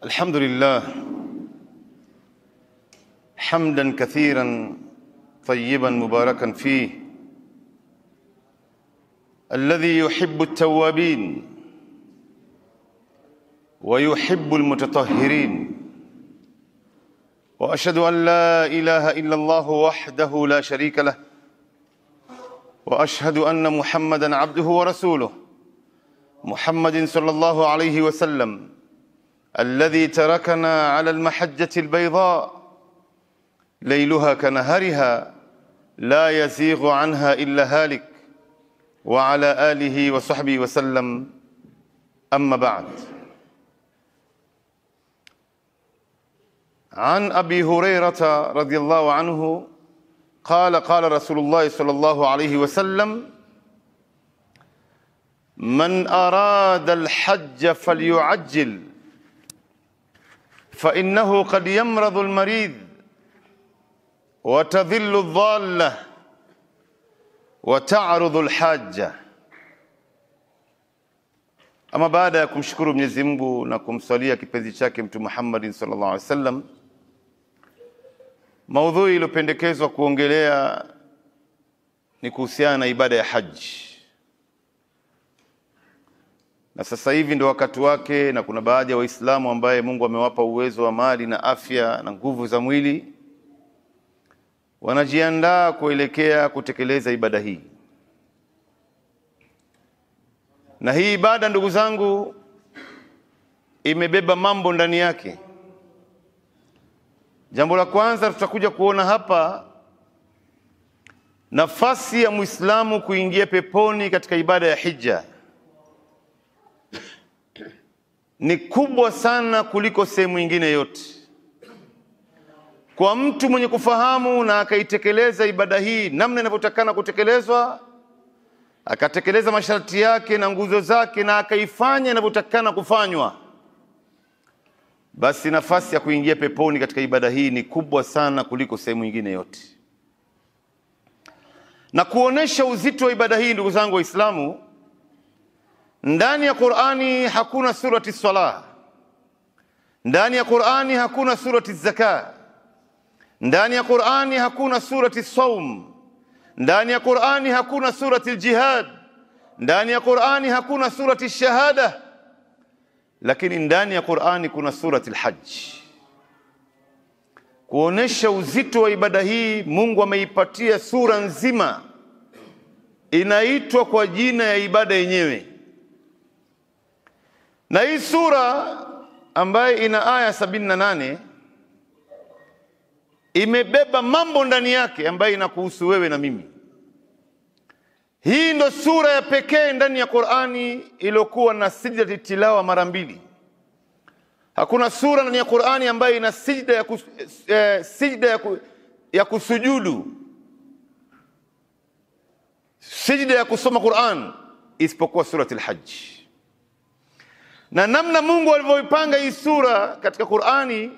الحمد لله حمدا كثيرا طيبا مباركا فيه، الذي يحب التوابين ويحب المتطهرين، وأشهد أن لا إله إلا الله وحده لا شريك له، وأشهد أن محمدا عبده ورسوله، محمد صلى الله عليه وسلم الذي تركنا على المحجة البيضاء ليلها كنهارها لا يزيغ عنها إلا هالك، وعلى آله وصحبه وسلم. أما بعد، عن أبي هريرة رضي الله عنه قال قال رسول الله صلى الله عليه وسلم: من أراد الحج فليعجل، فإنه قد يمرض المريض وتذل الضالة وتعرض الحاجة. Ama baada ya kumshukuru Mwenyezi Mungu na kumsalia kipenzi chake Mtume Muhammad sallallahu alaihi wasallam, maudhui iliyopendekezwa kuongelea ni kuhusiana na ibada ya haji. Na sasa hivi ndio wakati wake, na kuna baadhi ya Waislamu ambaye Mungu amewapa uwezo wa mali na afya na nguvu za mwili, wanajiandaa kuelekea kutekeleza ibada hii. Na hii ibada, ndugu zangu, imebeba mambo ndani yake. Jambo la kwanza tutakuja kuona hapa, nafasi ya Muislamu kuingia peponi katika ibada ya hija ni kubwa sana kuliko sehemu nyingine yote. Kwa mtu mwenye kufahamu na akaitekeleza ibada hii namna inavyotakana kutekelezwa, akatekeleza masharti yake na nguzo zake, na akaifanya inavyotakana kufanywa, basi nafasi ya kuingia peponi katika ibada hii ni kubwa sana kuliko sehemu nyingine yote. Na kuonesha uzito wa ibada hii, ndugu zangu Waislamu, ndani ya Qur'ani hakuna surati Salah, ndani ya Qur'ani hakuna surati Zaka, ndani ya Qur'ani hakuna surati Saum, ndani ya Qur'ani hakuna surati Jihad, ndani ya Qur'ani hakuna surati Shahada, lakini ndani ya Qur'ani kuna surati Al-Hajj. Kuonesha uzito wa ibada hii, Mungu ameipatia sura nzima inaitwa kwa jina ya ibada yenyewe. Na hii sura ambaye ina aya 78 imebeba mambo ndani yake ambaye inakuhusu wewe na mimi. Hii ndo sura ya pekee ndani ya Qur'ani iliyokuwa na sijda tilawa mara mbili. Hakuna sura ndani ya Qur'ani ambayo ina sijda ya kusujudu, sijda ya kusoma Qur'an, isipokuwa surati Al-Hajj. Na namna Mungu alivyoipanga hii sura katika Qur'ani,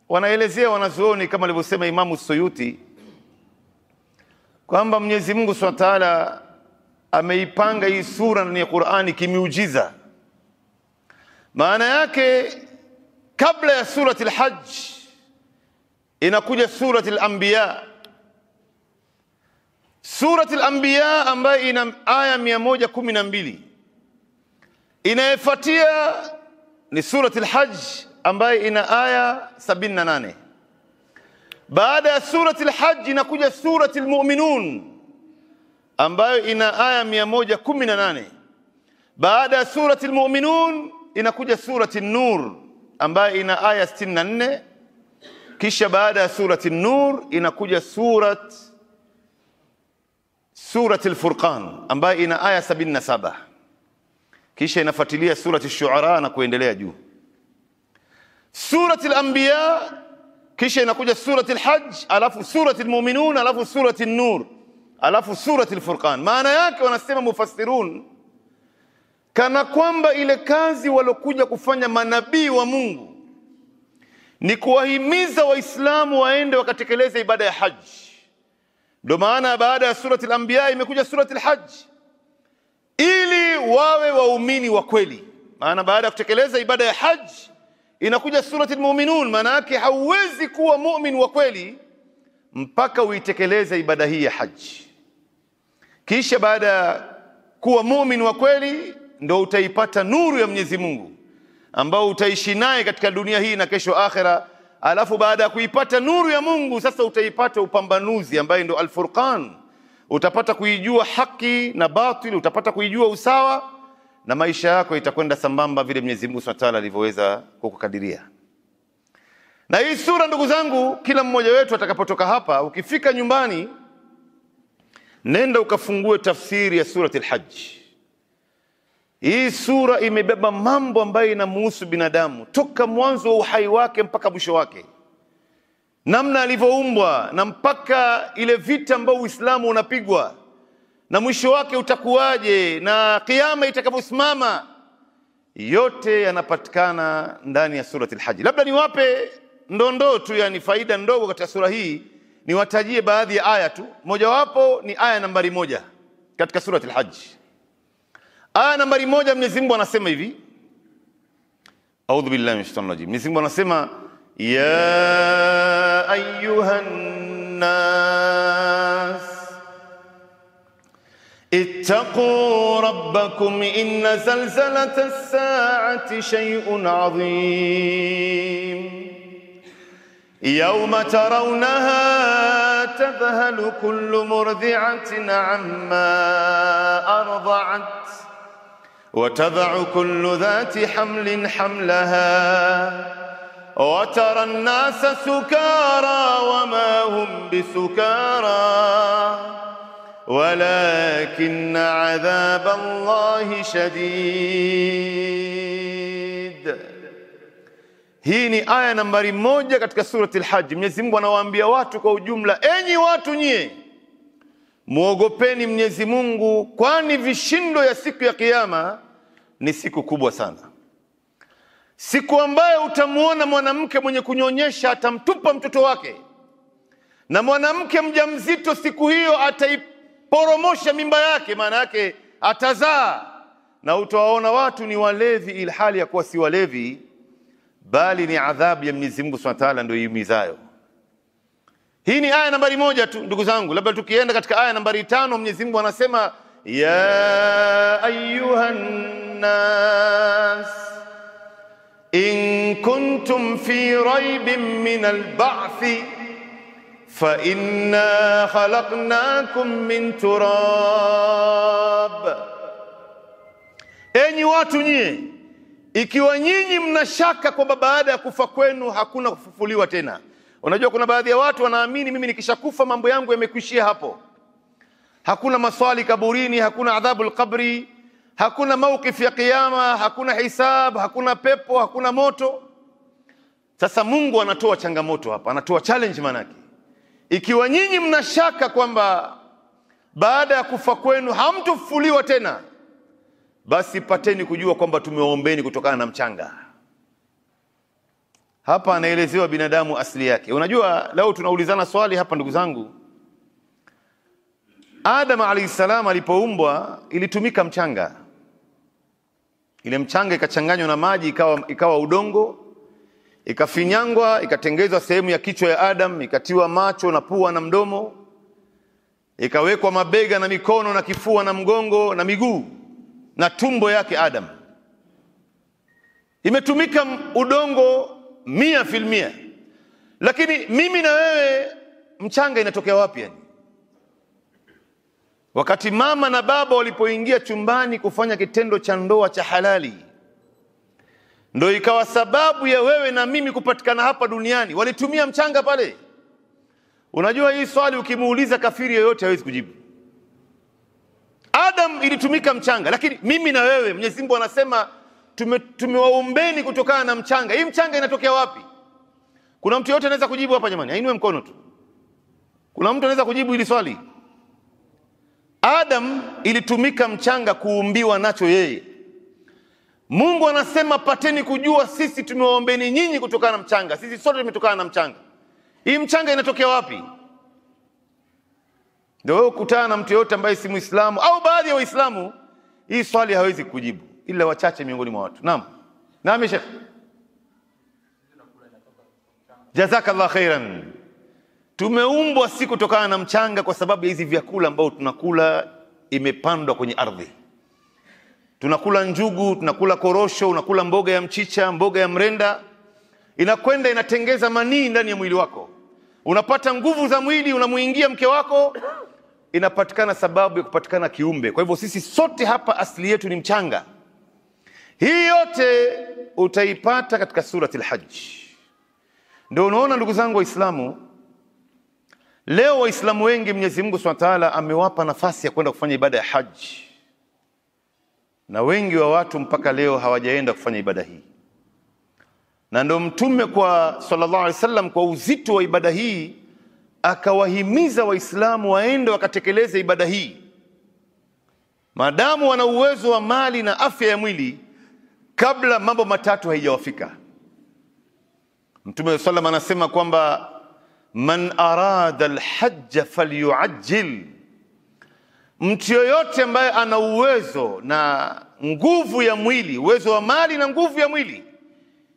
wanaelezea wanazuoni kama alivyosema Imamu Suyuti kwamba Mwenyezi Mungu Subhanahu wa Ta'ala ameipanga hii sura ndani ya Qur'ani kimiujiza. Maana yake, kabla ya surati Al-Hajj inakuja surati Al-Anbiya. Surati Al-Anbiya ambayo ina aya 112. Inayofuatia ni surati Al-Hajj ambayo ina aya 78. Baada ya surati Al-Hajj inakuja surati Al-Mu'minun ambayo ina aya 118. Baada ya surati Al-Mu'minun inakuja surati An-Nur ambayo ina aya 64. Kisha baada ya surati An-Nur inakuja surati Al-Furqan ambayo ina aya 77. Kisha inafuatilia surati Ash-Shu'ara na kuendelea juu. Surati Al-Anbiya, kisha inakuja surati Al-Hajj, alafu surati Al-Mu'minun, alafu surati An-Nur, alafu surati Al-Furqan. Maana yake, wanasema mufassirun, kana kwamba ile kazi walokuja kufanya manabii wa Mungu ni kuwahimiza Waislamu waende wakatekeleza ibada ya haji. Ndio maana baada ya surati Al-Anbiya imekuja surati Al-Hajj, ili wawe waumini wa kweli. Maana baada ya kutekeleza ibada ya haji inakuja surati al-Mu'minun. Maana yake hauwezi kuwa mu'min wa kweli mpaka uitekeleze ibada hii ya haji. Kisha baada ya kuwa mu'min wa kweli ndio utaipata nuru ya Mwenyezi Mungu ambao utaishi naye katika dunia hii na kesho akhera. Alafu baada ya kuipata nuru ya Mungu sasa utaipata upambanuzi ambaye ndio al-Furqan. Utapata kuijua haki na batili, utapata kuijua usawa, na maisha yako itakwenda sambamba vile Mwenyezi Mungu Subhanahu wa Ta'ala alivyoweza kukukadiria. Na hii sura ndugu zangu, kila mmoja wetu atakapotoka hapa, ukifika nyumbani nenda ukafungue tafsiri ya surati al-Hajj. Hii sura imebeba mambo ambayo inamhusu binadamu toka mwanzo wa uhai wake mpaka mwisho wake, namna alivyoumbwa na mpaka ile vita ambayo Uislamu unapigwa na mwisho wake utakuwaje na kiyama itakaposimama. Yote yanapatikana ndani ya surati al-Hajj. Labda niwape ndondoo tu, yani faida ndogo katika sura hii, niwatajie baadhi ya aya tu. Mojawapo ni aya nambari 1 katika surati al-Hajj. Aya nambari 1 Mwenyezi Mungu anasema hivi, A'udhu billahi minash shaitanir rajim. Mwenyezi Mungu anasema ya ayyuhan nas ittaqu rabbakum inna zalzalata as-sa'ati shay'un 'azim yawma tarawnaha tadhhalu kullu murdi'atin 'amma arda'at وتضع كل ذات حمل حملها وترى الناس سكارى وما هم بسكارى ولكن عذاب الله شديد. Hii ni aya nambari 1 katika surati al-Hajj. Mwenyezi Mungu anawaambia watu kwa ujumla, enyi watu nyie, muogopeni Mwenyezi Mungu, kwani vishindo ya siku ya kiyama ni siku kubwa sana. Siku ambayo utamuona mwanamke mwenye kunyonyesha atamtupa mtoto wake, na mwanamke mjamzito siku hiyo ataiporomosha mimba yake, maana yake atazaa, na utawaona watu ni walevi ilhali ya kuwa si walevi, bali ni adhabu ya Mwenyezi Mungu Subhanahu wa Ta'ala ndio iumizayo. Hii ni aya nambari 1 tu ndugu zangu. Labda tukienda katika aya nambari 5, Mwenyezi Mungu anasema ya ayyuhan nas in kuntum fi raibin min al-ba'thi fa inna khalaqnakum min turab. Enyi watu nyie, ikiwa nyinyi mnashaka kwamba baada ya kufa kwenu hakuna kufufuliwa tena. Unajua kuna baadhi ya watu wanaamini mimi nikishakufa mambo yangu yamekuishia hapo. Hakuna maswali kaburini, hakuna adhabul qabri, hakuna mawqif ya kiyama, hakuna hisab, hakuna pepo, hakuna moto. Sasa Mungu anatoa changamoto hapa, anatoa challenge manake. Ikiwa nyinyi mnashaka kwamba baada ya kufa kwenu hamtofufuliwa tena, basi pateni kujua kwamba tumewaombeni kutokana na mchanga. Hapa anaelezewa binadamu asili yake. Unajua leo tunaulizana swali hapa ndugu zangu. Adam alayhi salam alipoumbwa ilitumika mchanga. Ile mchanga ikachanganywa na maji ikawa udongo, ikafinyangwa, ikatengezwa sehemu ya kichwa ya Adam, ikatiwa macho na pua na mdomo, ikawekwa mabega na mikono na kifua na mgongo na miguu na tumbo yake Adam. Imetumika udongo 100%. Lakini mimi na wewe mchanga inatokea wapi yani? Wakati mama na baba walipoingia chumbani kufanya kitendo cha ndoa cha halali, ndio ikawa sababu ya wewe na mimi kupatikana hapa duniani. Walitumia mchanga pale. Unajua hii swali ukimuuliza kafiri yoyote hawezi kujibu. Adam ilitumika mchanga, lakini mimi na wewe Mwenyezi Mungu anasema tumewaombeni kutokana na mchanga. Hii mchanga inatokea wapi? Kuna mtu yote anaweza kujibu hapa jamani? Ainue mkono tu. Kuna mtu anaweza kujibu hili swali? Adam ilitumika mchanga kuumbiwa nacho yeye. Mungu anasema pateni kujua sisi tumewaombeni nyinyi kutokana na mchanga. Sisi sote tumetokana na mchanga. Hii mchanga inatokea wapi? Ndio wewe kukutana na mtu yote ambaye si Muislamu au baadhi ya Waislamu, hii swali hawezi kujibu ila wachache miongoni mwa watu. Naam. Naam Sheikh. Jazakallah khairan. Tumeumbwa si kutokana na mchanga, kwa sababu ya hizi vyakula ambao tunakula imepandwa kwenye ardhi. Tunakula njugu, tunakula korosho, unakula mboga ya mchicha, mboga ya mrenda, inakwenda inatengeza manii ndani ya mwili wako, unapata nguvu za mwili, unamuingia mke wako, inapatikana sababu ya kupatikana kiumbe. Kwa hivyo sisi sote hapa asili yetu ni mchanga. Hii yote utaipata katika surati al-Hajj. Ndio unaona ndugu zangu Waislamu, leo Waislamu wengi Mwenyezi Mungu Subhanahu wa Ta'ala amewapa nafasi ya kwenda kufanya ibada ya haji, na wengi wa watu mpaka leo hawajaenda kufanya ibada hii. Na ndio Mtume kwa sallallahu alaihi wasallam kwa uzito wa ibada hii akawahimiza Waislamu waende wakatekeleze ibada hii, maadamu wana uwezo wa mali na afya ya mwili, kabla mambo matatu haijawafika. Mtume sallallahu anasema kwamba man arada alhajj falyuajjil, mtu yoyote ambaye ana uwezo na nguvu ya mwili, uwezo wa mali na nguvu ya mwili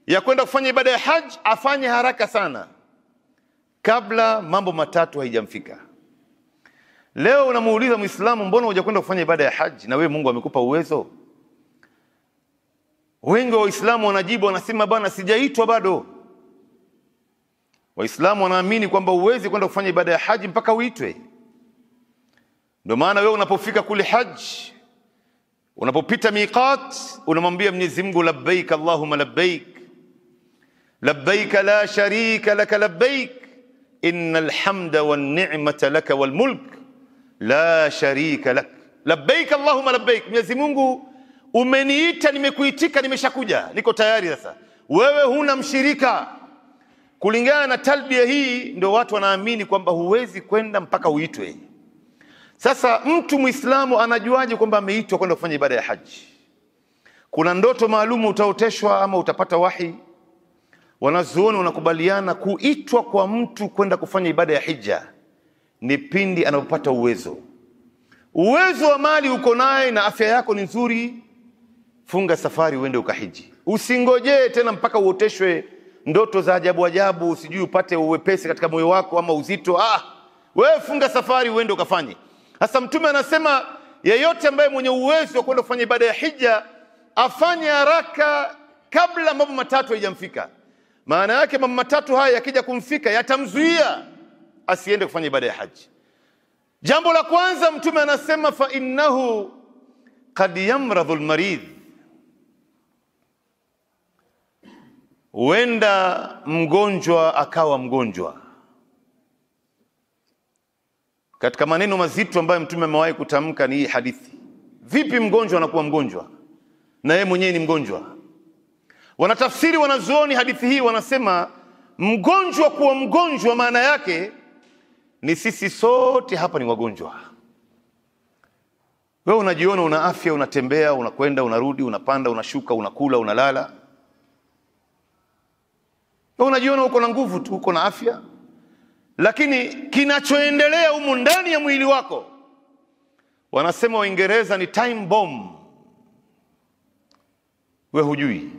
ya kwenda kufanya ibada ya haji, afanye haraka sana kabla mambo matatu haijamfika. Leo unamuuliza Muislamu, mbona hujakwenda kufanya ibada ya haji na wewe Mungu amekupa uwezo? Wengi wa Waislamu wanajibu, wanasema bwana, sijaitwa bado. Waislamu wanaamini kwamba uwezi kwenda kufanya ibada ya haji mpaka uitwe. Ndio maana wewe unapofika kule haji, unapopita miqat, unamwambia Mwenyezi Mungu labbaik Allahumma labbaik, labbaik la sharika laka labbaik, innal hamda wan ni'mata laka wal mulk la sharika lak, labbaik Allahumma labbaik. Mwenyezi Mungu, umeniita, nimekuitika, nimeshakuja, niko tayari sasa. Wewe huna mshirika. Kulingana na talbia hii ndio watu wanaamini kwamba huwezi kwenda mpaka uitwe. Sasa mtu Muislamu anajuaje kwamba ameitwa kwenda kufanya ibada ya haji? Kuna ndoto maalumu utaoteshwa ama utapata wahi? Wanazuoni wanakubaliana kuitwa kwa mtu kwenda kufanya ibada ya hija ni pindi anapopata uwezo. Uwezo wa mali uko naye na afya yako ni nzuri, funga safari uende ukahiji. Usingojee tena mpaka uoteshwe ndoto za ajabu ajabu, usijui upate uwepesi katika moyo wako ama uzito. Wewe funga safari uende ukafanye. Sasa Mtume anasema yeyote ambaye mwenye uwezo wa kwenda kufanya ibada ya hija afanye haraka kabla mambo matatu haijamfika. Maana yake mambo matatu haya yakija kumfika yatamzuia asiende kufanya ibada ya haji. Jambo la kwanza Mtume anasema fa innahu qad yamradhu almarid, huenda mgonjwa akawa mgonjwa. Katika maneno mazito ambayo Mtume amewahi kutamka ni hii hadithi. Vipi mgonjwa anakuwa mgonjwa na yeye mwenyewe ni mgonjwa? Wanatafsiri wanazuoni hadithi hii, wanasema mgonjwa kuwa mgonjwa maana yake ni sisi sote hapa ni wagonjwa. Wewe unajiona una afya, unatembea, unakwenda, unarudi, unapanda, unashuka, unakula, unalala. Wewe unajiona uko na nguvu tu, uko na afya, lakini kinachoendelea humu ndani ya mwili wako, wanasema Waingereza ni time bomb. Wewe hujui.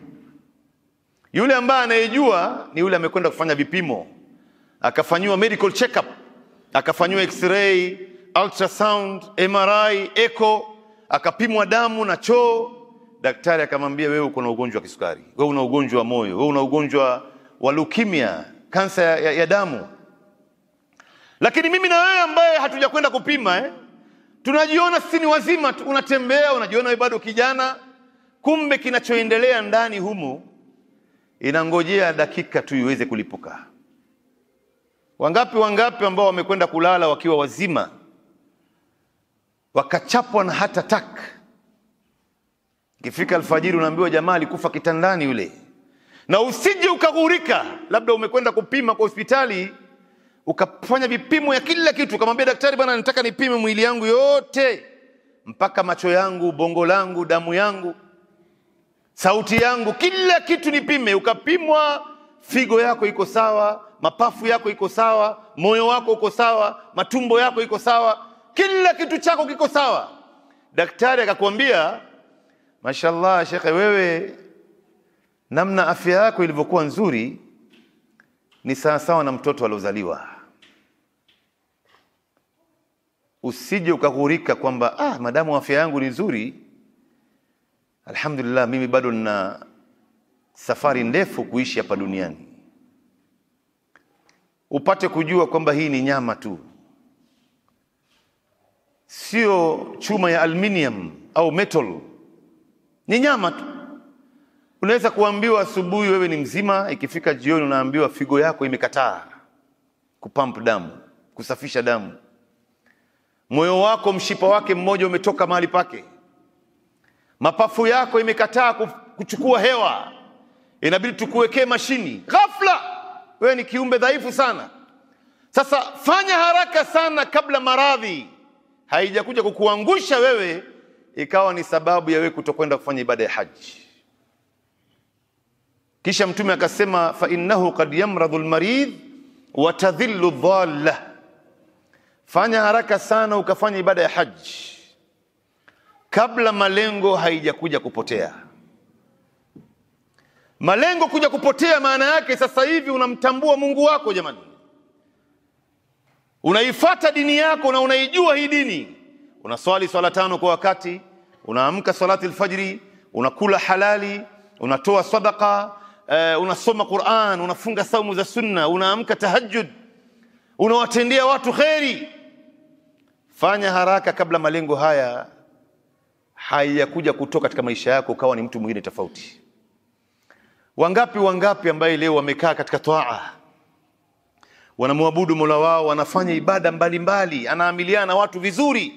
Yule ambaye anayejua ni yule amekwenda kufanya vipimo, akafanywa medical check-up, akafanywa x-ray, ultrasound, MRI, echo, akapimwa damu na choo. Daktari akamwambia wewe uko na ugonjwa wa kisukari, wewe una ugonjwa wa moyo, wewe una ugonjwa wa leukemia, kansa ya damu. Lakini mimi na wewe ambaye hatujakwenda kupima, tunajiona sisi ni wazima, unatembea, unajiona wewe bado kijana, kumbe kinachoendelea ndani humu inangojea dakika tu iweze kulipuka. Wangapi ambao wamekwenda kulala wakiwa wazima wakachapwa na heart attack, ikifika alfajiri unaambiwa jamaa alikufa kitandani yule. Na usije ukaghurika, labda umekwenda kupima kwa hospitali, ukafanya vipimo ya kila kitu, ukamwambia daktari, bwana nataka nipime mwili yangu yote, mpaka macho yangu, bongo langu, damu yangu, sauti yangu, kila kitu nipime. Ukapimwa, figo yako iko sawa, mapafu yako iko sawa, moyo wako uko sawa, matumbo yako iko sawa, kila kitu chako kiko sawa. Daktari akakwambia, mashallah shekhe, wewe namna afya yako ilivyokuwa nzuri, ni sawa na mtoto aliozaliwa. Usije ukaghurika kwamba madamu afya yangu ni nzuri, alhamdulillah, mimi bado nina safari ndefu kuishi hapa duniani. Upate kujua kwamba hii ni nyama tu, sio chuma ya aluminium au metal. Ni nyama tu. Unaweza kuambiwa asubuhi wewe ni mzima, ikifika jioni unaambiwa figo yako imekataa kupump damu, kusafisha damu. Moyo wako, mshipa wake mmoja umetoka mahali pake. Mapafu yako imekataa kuchukua hewa, inabidi tukuwekee mashini. Ghafla wewe ni kiumbe dhaifu sana. Sasa fanya haraka sana kabla maradhi haijakuja kukuangusha wewe ikawa ni sababu ya wewe kutokwenda kufanya ibada ya haji. Kisha Mtume akasema, fa innahu qad yamradhu almarid wa tadhillu dhalla. Fanya haraka sana ukafanya ibada ya haji kabla malengo haijakuja kupotea. Malengo kuja kupotea maana yake sasa hivi unamtambua Mungu wako jamani. Unaifuata dini yako na unaijua hii dini. Unaswali swala 5 kwa wakati, unaamka salati alfajri, unakula halali, unatoa sadaqa, unasoma Qur'an, unafunga saumu za sunna, unaamka tahajjud, unawatendea watu khairi. Fanya haraka kabla malengo haya hayakuja kutoka katika maisha yako ukawa ni mtu mwingine tofauti. Wangapi ambaye leo wamekaa katika toaa, wanamwabudu Mola wao, wanafanya ibada mbalimbali, anaamiliana na watu vizuri.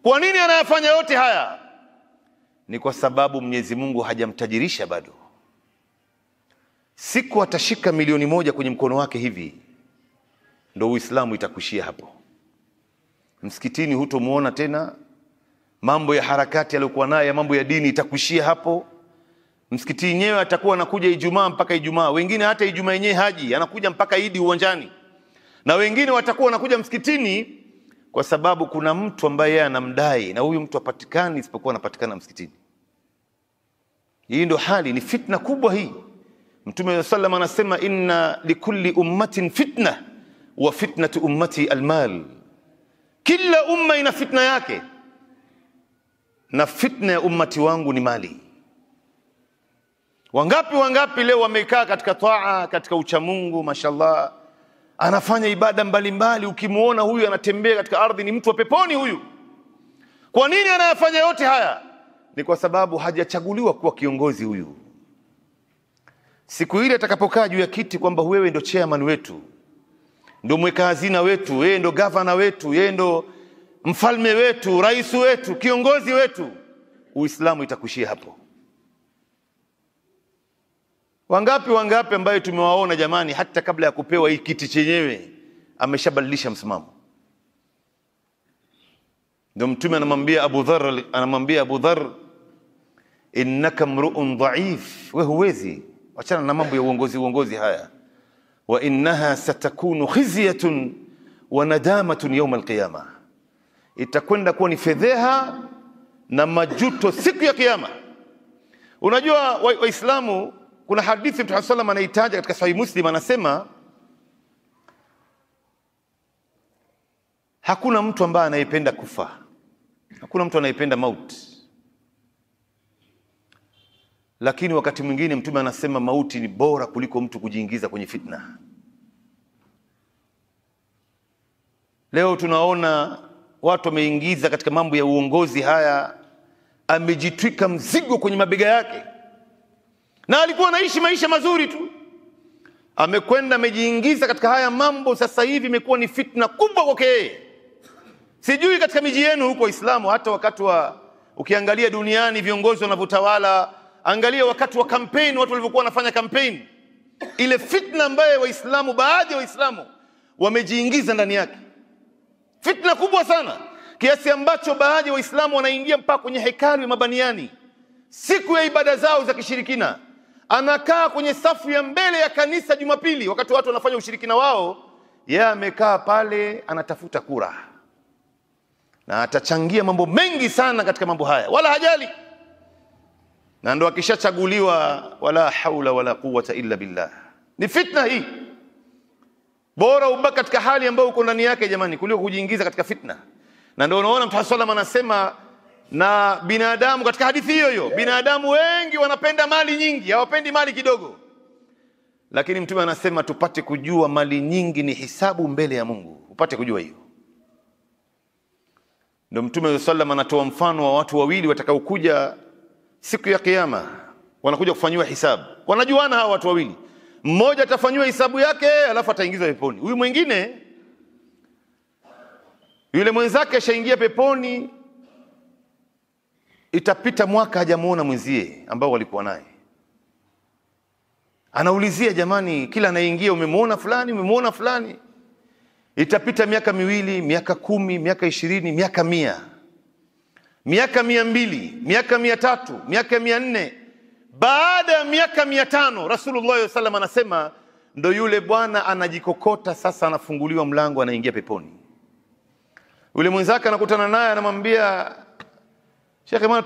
Kwa nini anayafanya yote haya? Ni kwa sababu Mwenyezi Mungu hajamtajirisha bado. Siku atashika 1,000,000 kwenye mkono wake hivi, ndio Uislamu itakushia hapo. Msikitini hutomuona tena, mambo ya harakati aliyokuwa nayo, mambo ya dini itakushia hapo. Msikiti yenyewe atakuwa anakuja Ijumaa mpaka Ijumaa, wengine hata Ijumaa yenyewe haji, anakuja mpaka Idi uwanjani. Na wengine watakuwa wanakuja msikitini kwa sababu kuna mtu ambaye yeye anamdai, na huyu mtu hapatikani isipokuwa anapatikana msikitini. Hii ndio hali, ni fitna kubwa hii. Mtume sallallahu anasema, inna likulli ummatin fitna wa fitnatu ummati almal. Kila umma ina fitna yake, na fitna ya ummati wangu ni mali. Wangapi leo wamekaa katika taa, katika uchamungu, mashallah, anafanya ibada mbalimbali. Ukimuona huyu anatembea katika ardhi ni mtu wa peponi huyu. Kwa nini anayafanya yote haya? Ni kwa sababu hajachaguliwa kuwa kiongozi huyu. Siku ile atakapokaa juu ya kiti kwamba wewe ndo chairman wetu, ndo mweka hazina wetu, yeye ndo governor wetu, yeye ndo mfalme wetu, rais wetu, kiongozi wetu, Uislamu itakushia hapo. Wangapi ambaye tumewaona jamani, hata kabla ya kupewa hii kiti chenyewe ameshabadilisha msimamo. Ndio Mtume anamwambia Abu Dharr, innaka mru'un dha'if, wewe huwezi, achana na mambo ya uongozi haya. Wa innaha satakunu khizyatun wa nadamatun yawm alqiyama, itakwenda kuwa ni fedheha na majuto siku ya kiyama. Unajua Waislamu, kuna hadithi Mtume sallallahu anaitaja katika Sahih Muslim, anasema hakuna mtu ambaye anayependa kufa, hakuna mtu anayependa mauti. Lakini wakati mwingine Mtume anasema mauti ni bora kuliko mtu kujiingiza kwenye fitna. Leo tunaona watu wameingiza katika mambo ya uongozi haya, amejitwika mzigo kwenye mabega yake, na alikuwa anaishi maisha mazuri tu, amekwenda amejiingiza katika haya mambo. Sasa hivi imekuwa ni fitna kubwa kwake yeye. Sijui katika miji yenu huko Waislamu, hata wakati ukiangalia duniani viongozi wanavyotawala, angalia wakati wa kampeni, watu walivyokuwa wanafanya kampeni, ile fitna ambayo Waislamu, baadhi ya Waislamu wamejiingiza ndani yake, fitna kubwa sana, kiasi ambacho baadhi ya Waislamu wanaingia mpaka kwenye hekalu ya mabaniani siku ya ibada zao za kishirikina. Anakaa kwenye safu ya mbele ya kanisa Jumapili wakati watu wanafanya ushirikina wao, yeye amekaa pale anatafuta kura, na atachangia mambo mengi sana katika mambo haya, wala hajali. Na ndo akishachaguliwa, wala haula wala quwwata illa billah. Ni fitna hii. Bora ubaki katika hali ambayo uko ndani yake jamani, kuliko kujiingiza katika fitna. Na ndio unaona Mtume sallallahu anasema na binadamu katika hadithi hiyo hiyo, binadamu wengi wanapenda mali nyingi, hawapendi mali kidogo. Lakini Mtume anasema tupate kujua mali nyingi ni hisabu mbele ya Mungu. Upate kujua hiyo. Ndio Mtume sallallahu anatoa mfano wa watu wawili watakaokuja siku ya kiyama, wanakuja kufanywa hisabu. Wanajuana hawa watu wawili. Mmoja atafanywa hisabu yake alafu ataingizwa peponi. Huyu mwingine, yule mwenzake ashaingia peponi, itapita mwaka hajamuona mwenzie ambao walikuwa naye. Anaulizia jamani, kila anaingia umemuona fulani, umemuona fulani. Itapita miaka 2, miaka 10, miaka 20, miaka 100, miaka 200, miaka 300, miaka 400. Baada ya miaka 500 Rasulullah sallam anasema ndo yule bwana anajikokota sasa, anafunguliwa mlango, anaingia peponi. Yule mwenzake anakutana naye, anamwambia Sheikh, bwana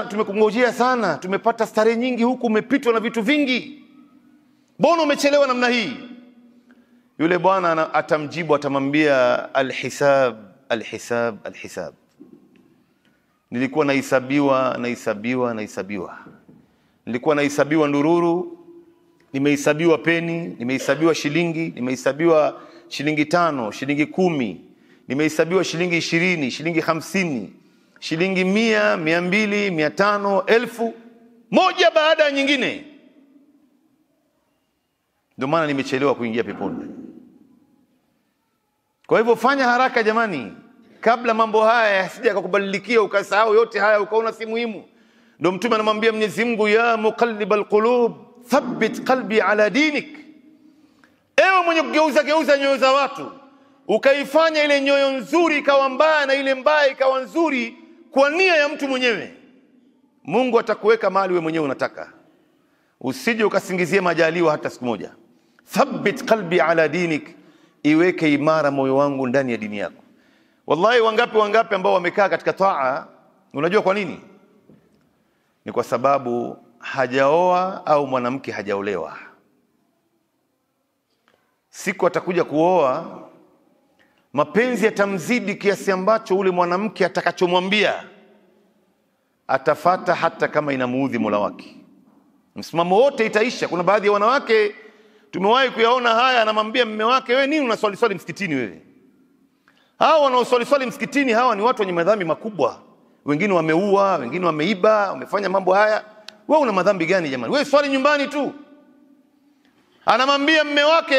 tumekungojea sana, tumepata starehe nyingi huku, umepitwa na vitu vingi, mbona umechelewa namna hii? Yule bwana atamjibu, atamwambia alhisab, alhisab, alhisab. Nilikuwa nahesabiwa. Nilikuwa nahesabiwa ndururu, nimehesabiwa peni, nimehesabiwa shilingi, nimehesabiwa shilingi 5, shilingi 10, nimehesabiwa shilingi 20, shilingi 50, shilingi 100, 200, 500, 1000, moja baada ya nyingine. Ndio maana nimechelewa kuingia peponi. Kwa hivyo fanya haraka jamani, kabla mambo haya yasije kukubadilikia ukasahau yote haya ukaona si muhimu. Ndio Mtume anamwambia Mwenyezi Mungu, ya muqallibal qulub thabbit qalbi ala dinik. Ewe mwenye kugeuza nyoyo za watu, ukaifanya ile nyoyo nzuri ikawa mbaya na ile mbaya ikawa nzuri kwa nia ya mtu mwenyewe, Mungu atakuweka mahali wewe mwenyewe unataka. Usije ukasingizia majaliwa hata siku moja. Thabbit qalbi ala dinik, iweke imara moyo wangu ndani ya dini yako. Wallahi wangapi ambao wamekaa katika taa, unajua kwa nini? Ni kwa sababu hajaoa au mwanamke hajaolewa. Siku atakuja kuoa, mapenzi yatamzidi kiasi ambacho ule mwanamke atakachomwambia atafata hata kama inamuudhi Mola wake. Msimamo wote itaisha. Kuna baadhi ya wanawake tumewahi kuyaona haya, anamwambia mume wake, wewe nini unaswali msikitini wewe? Hao wanaoswali msikitini hawa ni watu wenye madhambi makubwa. Wengine wameua, wengine wameiba, wamefanya mambo haya. Wewe una madhambi gani jamani? Wewe swali nyumbani tu. Anamwambia mume wake,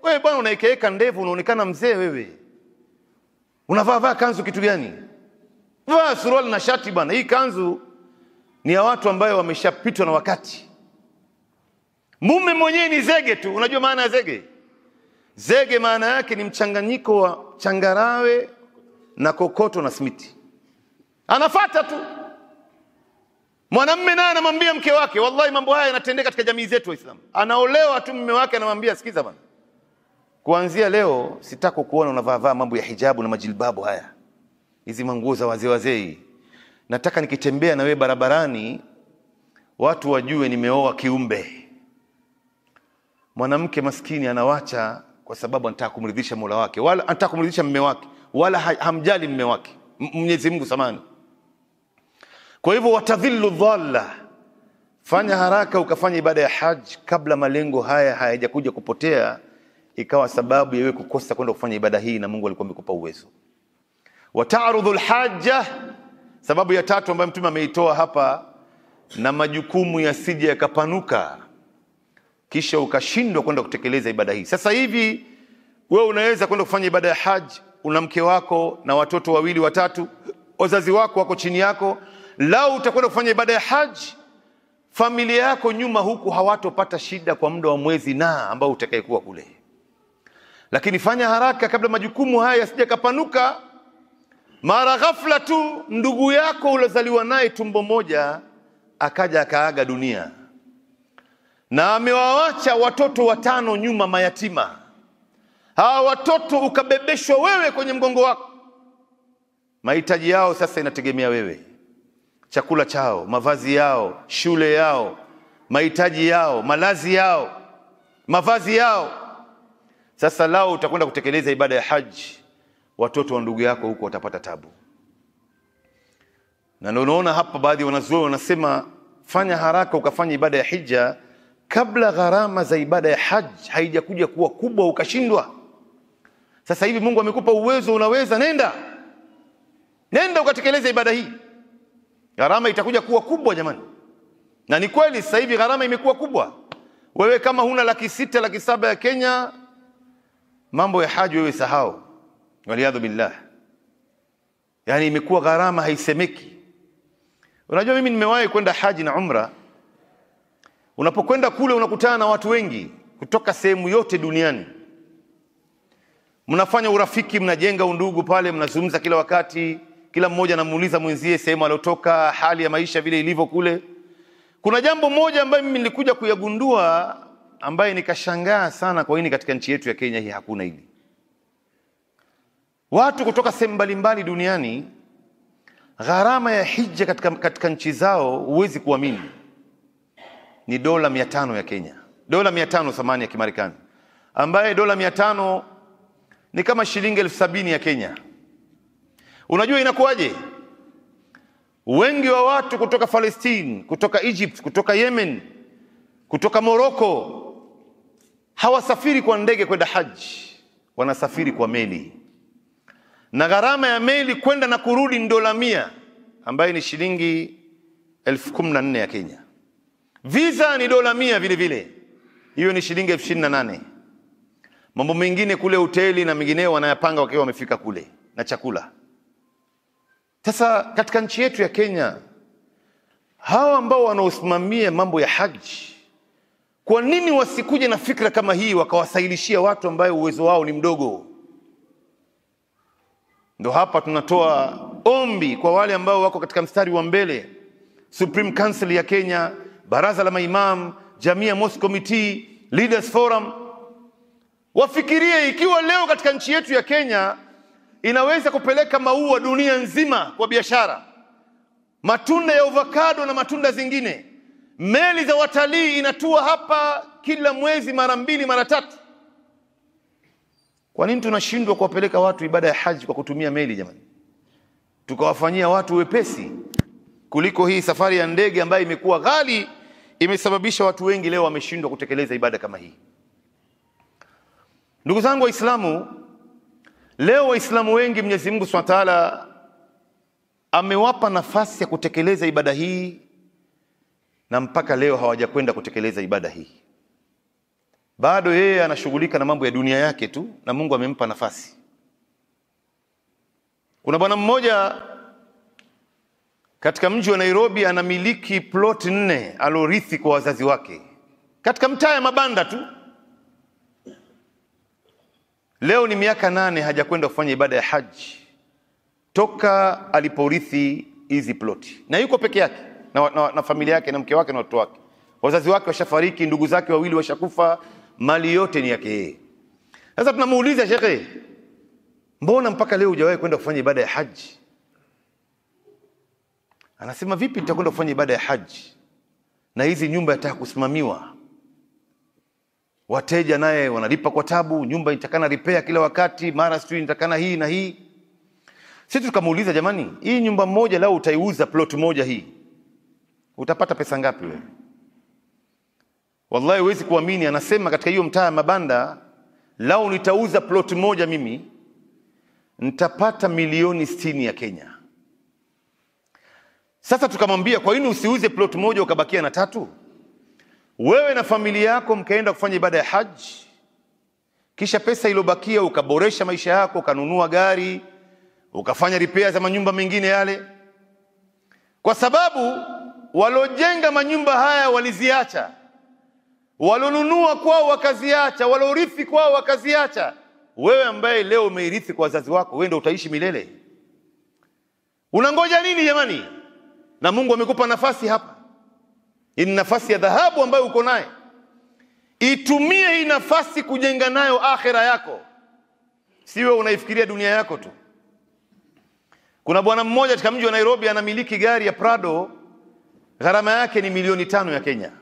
wewe bwana unaikeeka ndevu, unaonekana mzee wewe. Unavaa kanzu kitu gani? Vaa suruali na shati bwana. Hii kanzu ni ya watu ambao wameshapitwa na wakati. Mume mwenyewe ni zege tu. Unajua maana ya zege? Zege maana yake ni mchanganyiko wa changarawe na kokoto na simiti. Anafuata tu. Mwanamume naye anamwambia mke wake, wallahi mambo haya yanatendeka katika jamii zetu Waislamu. Anaolewa tu, mume wake anamwambia, sikiza bwana, kuanzia leo sitaki kuona unavaa mambo ya hijabu na majilbabu haya, hizi manguo za wazee. Nataka nikitembea na wewe barabarani watu wajue nimeoa kiumbe. Mwanamke maskini anawacha kwa sababu anataka kumridhisha Mola wake, wala anataka kumridhisha mume wake, wala hamjali mume wake. Mwenyezi Mungu samani. Kwa hivyo watadhillu dhalla, fanya haraka ukafanya ibada ya haji kabla malengo haya hayajakuja kupotea ikawa sababu ya wewe kukosa kwenda kufanya ibada hii na Mungu alikuwa amekupa uwezo. Wata'rudhul hajja, sababu ya tatu ambayo Mtume ameitoa hapa, na majukumu yasije yakapanuka kisha ukashindwa kwenda kutekeleza ibada hii. Sasa hivi wewe unaweza kwenda kufanya ibada ya haji, una mke wako na watoto 2 watatu, wazazi wako wako chini yako. Lao utakwenda kufanya ibada ya haji, familia yako nyuma huku hawatopata shida kwa muda wa mwezi na ambao utakayekuwa kule. Lakini fanya haraka kabla majukumu haya yasije kapanuka. Mara ghafla tu ndugu yako ulozaliwa naye tumbo moja akaja akaaga dunia, na amewaacha watoto 5 nyuma mayatima. Hawa watoto ukabebeshwa wewe kwenye mgongo wako. Mahitaji yao sasa inategemea wewe. Chakula chao, mavazi yao, shule yao, mahitaji yao, malazi yao, mavazi yao. Sasa lao utakwenda kutekeleza ibada ya haji, watoto wa ndugu yako huko watapata tabu. Na ndio unaona hapa baadhi wanazuoni wanasema fanya haraka ukafanya ibada ya hija kabla gharama za ibada ya haji haijakuja kuwa kubwa ukashindwa. Sasa hivi Mungu amekupa uwezo, unaweza, nenda ukatekeleza ibada hii. Gharama itakuja kuwa kubwa jamani. Na ni kweli sasa hivi gharama imekuwa kubwa. Wewe kama huna 600,000 700,000 ya Kenya, mambo ya haji wewe sahau. Waliyadhu billah. Yani imekuwa gharama haisemeki. Unajua mimi nimewahi kwenda haji na umra. Unapokwenda kule unakutana na watu wengi kutoka sehemu yote duniani. Mnafanya urafiki, mnajenga undugu pale, mnazungumza kila wakati, kila mmoja anamuuliza mwenzie sehemu aliyotoka, hali ya maisha vile ilivyo kule. Kuna jambo moja ambayo mimi nilikuja kuyagundua ambaye nikashangaa sana, kwa nini katika nchi yetu ya Kenya hii hakuna hili. Watu kutoka sehemu mbalimbali duniani, gharama ya hija katika nchi zao huwezi kuamini ni dola 500 ya Kenya. Dola 500 thamani ya Kimarekani, ambaye dola 500 ni kama shilingi 70,000 ya Kenya. Unajua inakuwaje? Wengi wa watu kutoka Palestine, kutoka Egypt, kutoka Yemen, kutoka Morocco hawasafiri kwa ndege kwenda haji, wanasafiri kwa meli. Na gharama ya meli kwenda na kurudi ni dola 100, ambaye ni shilingi 14,000 ya Kenya. Visa ni dola 100 vile vile, hiyo ni shilingi 28,000. Mambo mengine kule hoteli na mengineo wanayapanga wakiwa wamefika kule, na chakula. Sasa katika nchi yetu ya Kenya, hawa ambao wanaosimamia mambo ya haji, kwa nini wasikuje na fikra kama hii wakawasailishia watu ambao uwezo wao ni mdogo? Ndio hapa tunatoa ombi kwa wale ambao wako katika mstari wa mbele, Supreme Council ya Kenya, Baraza la Maimam, Jamia Mosque Committee, Leaders Forum, wafikirie ikiwa leo katika nchi yetu ya Kenya inaweza kupeleka maua dunia nzima kwa biashara, matunda ya avocado na matunda zingine. Meli za watalii inatua hapa kila mwezi mara 2 mara 3. Kwa nini tunashindwa kuwapeleka watu ibada ya haji kwa kutumia meli jamani? Tukawafanyia watu wepesi kuliko hii safari ya ndege ambayo imekuwa ghali, imesababisha watu wengi leo wameshindwa kutekeleza ibada kama hii. Ndugu zangu Waislamu, leo Waislamu wengi Mwenyezi Mungu Subhanahu wa Ta'ala amewapa nafasi ya kutekeleza ibada hii, na mpaka leo hawajakwenda kutekeleza ibada hii. Bado yeye anashughulika na mambo ya dunia yake tu, na Mungu amempa nafasi. Kuna bwana mmoja katika mji wa Nairobi anamiliki plot 4 alorithi kwa wazazi wake katika mtaa ya mabanda tu. Leo ni miaka 8 hajakwenda kufanya ibada ya haji toka aliporithi hizi ploti, na yuko peke yake na familia yake na mke wake na watoto wake. Wazazi wake washafariki, ndugu zake 2 washakufa, mali yote ni yake yeye. Sasa tunamuuliza, shekhe, mbona mpaka leo hujawahi kwenda kufanya ibada ya haji? Anasema, vipi nitakwenda kufanya ibada ya haji na hizi nyumba yataka kusimamiwa, wateja naye wanalipa kwa tabu, nyumba itakana repair kila wakati, mara sijui nitakana hii na hii. Sisi tukamuuliza, jamani, hii nyumba moja lao utaiuza plot moja hii, utapata pesa ngapi wewe? Wallahi huwezi kuamini, anasema katika hiyo mtaa mabanda, lao nitauza plot moja mimi nitapata milioni 60 ya Kenya. Sasa tukamwambia, kwa nini usiuze plot moja ukabakia na 3? Wewe na familia yako mkaenda kufanya ibada ya haji, kisha pesa iliyobakia ukaboresha maisha yako, ukanunua gari, ukafanya repair za manyumba mengine yale. Kwa sababu walojenga manyumba haya waliziacha, walonunua kwao wakaziacha, walorithi kwao wakaziacha. Wewe ambaye leo umeirithi kwa wazazi wako, wewe ndio utaishi milele. Unangoja nini jamani? Na Mungu amekupa nafasi hapa. Hii ni nafasi ya dhahabu ambayo uko nayo. Itumie hii nafasi kujenga nayo akhira yako. Siwe unaifikiria dunia yako tu. Kuna bwana mmoja katika mji wa Nairobi anamiliki gari ya Prado, gharama yake ni milioni 5 ya Kenya.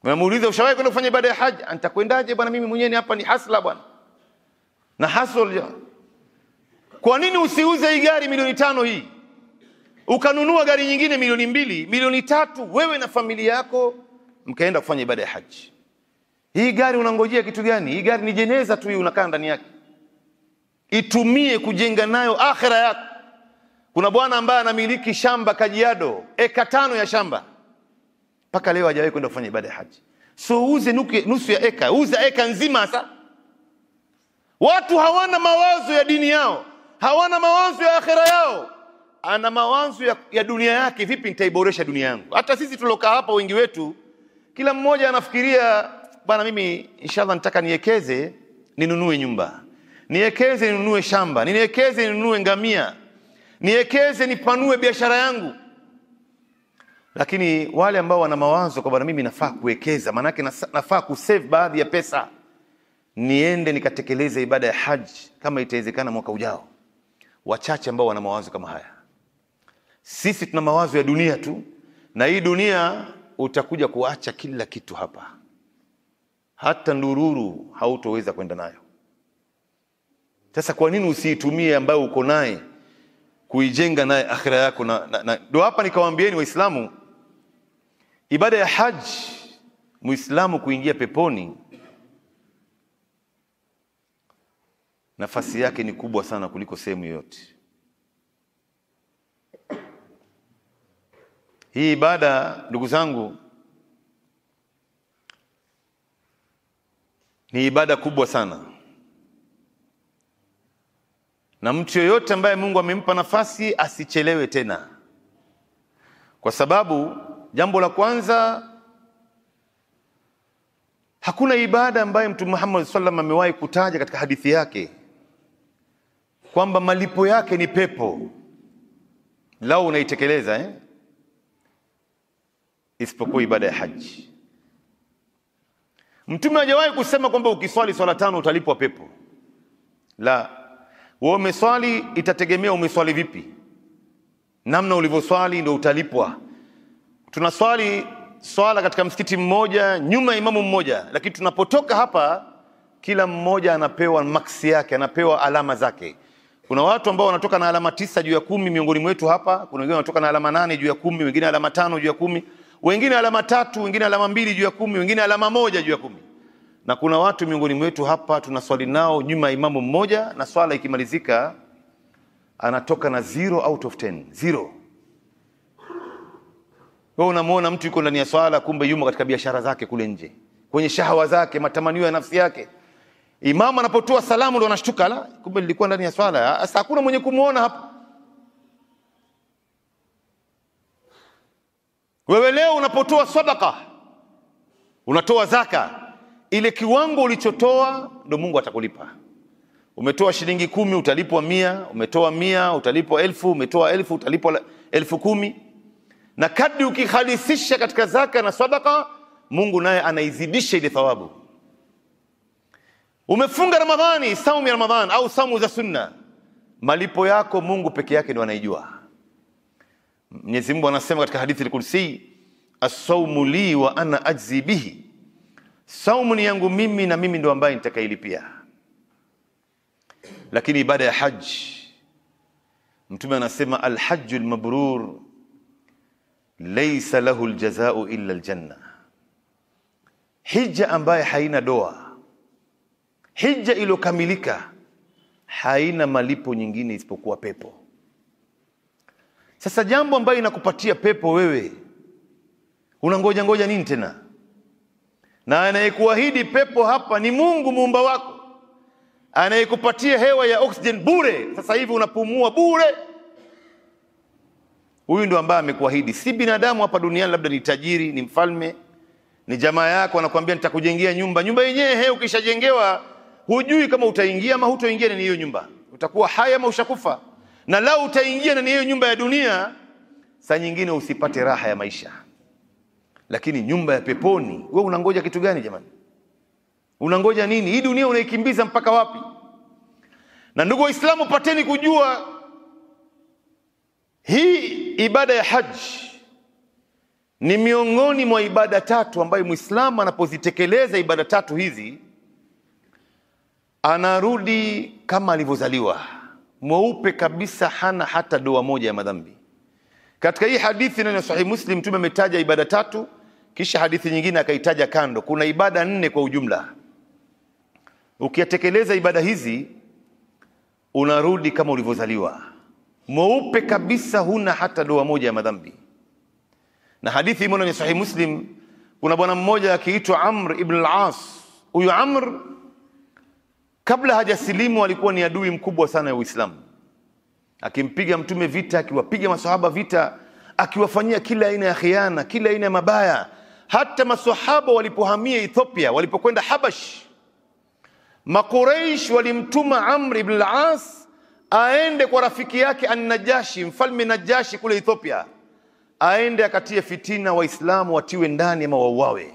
Unamuuliza ushawahi kwenda kufanya ibada ya haji? Nitakwendaje bwana, mimi mwenyewe hapa ni hasla bwana. Na hustle. Kwa nini usiuze hii gari milioni 5 hii? Ukanunua gari nyingine milioni 2, milioni 3, wewe na familia yako mkaenda kufanya ibada ya haji. Hii gari unangojea kitu gani? Hii gari ni jeneza tu, hii unakaa ndani yake. Itumie kujenga nayo akhira yako. Kuna bwana ambaye anamiliki shamba Kajiado, eka 5 ya shamba. Paka leo hajawahi kwenda kufanya ibada ya haji. So uze nusu ya eka, uza eka nzima sasa. Watu hawana mawazo ya dini yao, hawana mawazo ya akhira yao. Ana mawazo ya dunia yake, vipi nitaiboresha dunia yangu? Hata sisi tulokaa hapa wengi wetu, kila mmoja anafikiria bana, mimi inshallah nataka niwekeze ninunue nyumba, niwekeze ninunue shamba, niwekeze ninunue ngamia, niwekeze nipanue biashara yangu. Lakini wale ambao wana mawazo kwa bana, mimi nafaa kuwekeza, maana yake nafaa kusave baadhi ya pesa, niende nikatekeleze ibada ya haji kama itawezekana mwaka ujao. Wachache ambao wana mawazo kama haya. Sisi tuna mawazo ya dunia tu, na hii dunia utakuja kuacha kila kitu hapa. Hata ndururu hautoweza kwenda nayo. Sasa kwa nini usiitumie ambayo uko naye kuijenga naye akhira yako? Ndio hapa nikawaambieni Waislamu, ibada ya haji, Muislamu kuingia peponi, nafasi yake ni kubwa sana kuliko sehemu yoyote. Hii ibada ndugu zangu ni ibada kubwa sana. Na mtu yoyote ambaye Mungu amempa nafasi asichelewe tena. Kwa sababu jambo la kwanza, hakuna ibada ambaye Mtume Muhammad sallallahu alaihi wasallam amewahi kutaja katika hadithi yake kwamba malipo yake ni pepo lao unaitekeleza isipokuwa ibada ya haji. Mtume hajawahi kusema kwamba ukiswali swala 5 utalipwa pepo. La, wewe umeswali, itategemea umeswali vipi. Namna ulivyoswali ndio utalipwa. Tunaswali swala katika msikiti mmoja nyuma ya imamu mmoja, lakini tunapotoka hapa kila mmoja anapewa maksi yake, anapewa alama zake. Kuna watu ambao wanatoka na alama 9 juu ya 10 miongoni mwetu hapa, kuna wengine wanatoka na alama 8 juu ya 10, wengine alama 5 juu ya 10, wengine alama 3, wengine alama 2 juu ya 10, wengine alama 1 juu ya 10. Na kuna watu miongoni mwetu hapa tunaswali nao nyuma ya imamu mmoja, na swala ikimalizika anatoka na 0 out of 10, 0. Wewe unamuona mtu yuko ndani ya swala, kumbe yumo katika biashara zake kule nje, kwenye shahawa zake, matamanio ya nafsi yake. Imamu anapotoa salamu ndo anashtuka, la, kumbe nilikuwa ndani ya swala. Sasa hakuna mwenye kumuona hapa. Wewe leo unapotoa sadaka, unatoa zaka, ile kiwango ulichotoa ndo Mungu atakulipa. Umetoa shilingi 10 utalipwa 100, umetoa 100 utalipwa 1000, umetoa 1000 utalipwa 10,010. Na kadri ukihalisisha katika zaka na sadaka, Mungu naye anaizidisha ile thawabu. Umefunga Ramadhani, saumu ya Ramadhan au saumu za sunna, malipo yako Mungu peke yake ndiye anayejua. Mwenyezi Mungu anasema katika hadithi al-Qudsi, as-sawmu li wa ana ajzi bihi, saumu ni yangu mimi na mimi ndo ambaye nitakailipia. Lakini ibada ya haji, Mtume anasema al-hajjul mabrur laysa lahu al-jazaa'u illa al-janna. Hija ambaye haina doa, hija iliyokamilika, haina malipo nyingine isipokuwa pepo. Sasa jambo ambayo inakupatia pepo wewe, unangoja nini tena? Na anayekuahidi pepo hapa ni Mungu muumba wako, anayekupatia hewa ya oxygen bure. Sasa hivi unapumua bure. Huyu ndo ambaye amekuahidi, si binadamu hapa duniani. Labda ni tajiri, ni mfalme, ni jamaa yako, anakuambia nitakujengea nyumba. Nyumba yenyewe ukishajengewa hujui kama utaingia ama hutoingia ndani hiyo nyumba, utakuwa hai ama ushakufa. Na lao utaingia ndani hiyo nyumba ya dunia, saa nyingine usipate raha ya maisha. Lakini nyumba ya peponi, wewe unangoja kitu gani jamani? Unangoja nini? Hii dunia unaikimbiza mpaka wapi? Na ndugu Waislamu, pateni kujua hii ibada ya haji ni miongoni mwa ibada tatu ambayo Muislamu anapozitekeleza ibada tatu hizi anarudi kama alivyozaliwa, mweupe kabisa, hana hata doa moja ya madhambi. Katika hii hadithi na Sahih Muslim Mtume ametaja ibada tatu, kisha hadithi nyingine akaitaja kando. Kuna ibada 4 kwa ujumla. Ukiyatekeleza ibada hizi unarudi kama ulivyozaliwa, mweupe kabisa, huna hata doa moja ya madhambi. Na hadithi imo ni Sahih Muslim. Kuna bwana mmoja akiitwa Amr ibn al-As. Huyu Amr kabla hajasilimu alikuwa ni adui mkubwa sana ya Uislamu, akimpiga Mtume vita, akiwapiga maswahaba vita, akiwafanyia kila aina ya khiana, kila aina ya mabaya. Hata maswahaba walipohamia Ethiopia, walipokwenda Habash, Makuraish walimtuma Amr ibn al-As aende kwa rafiki yake An-Najashi, mfalme Najashi kule Ethiopia, aende akatie fitina Waislamu watiwe ndani ama wauawe.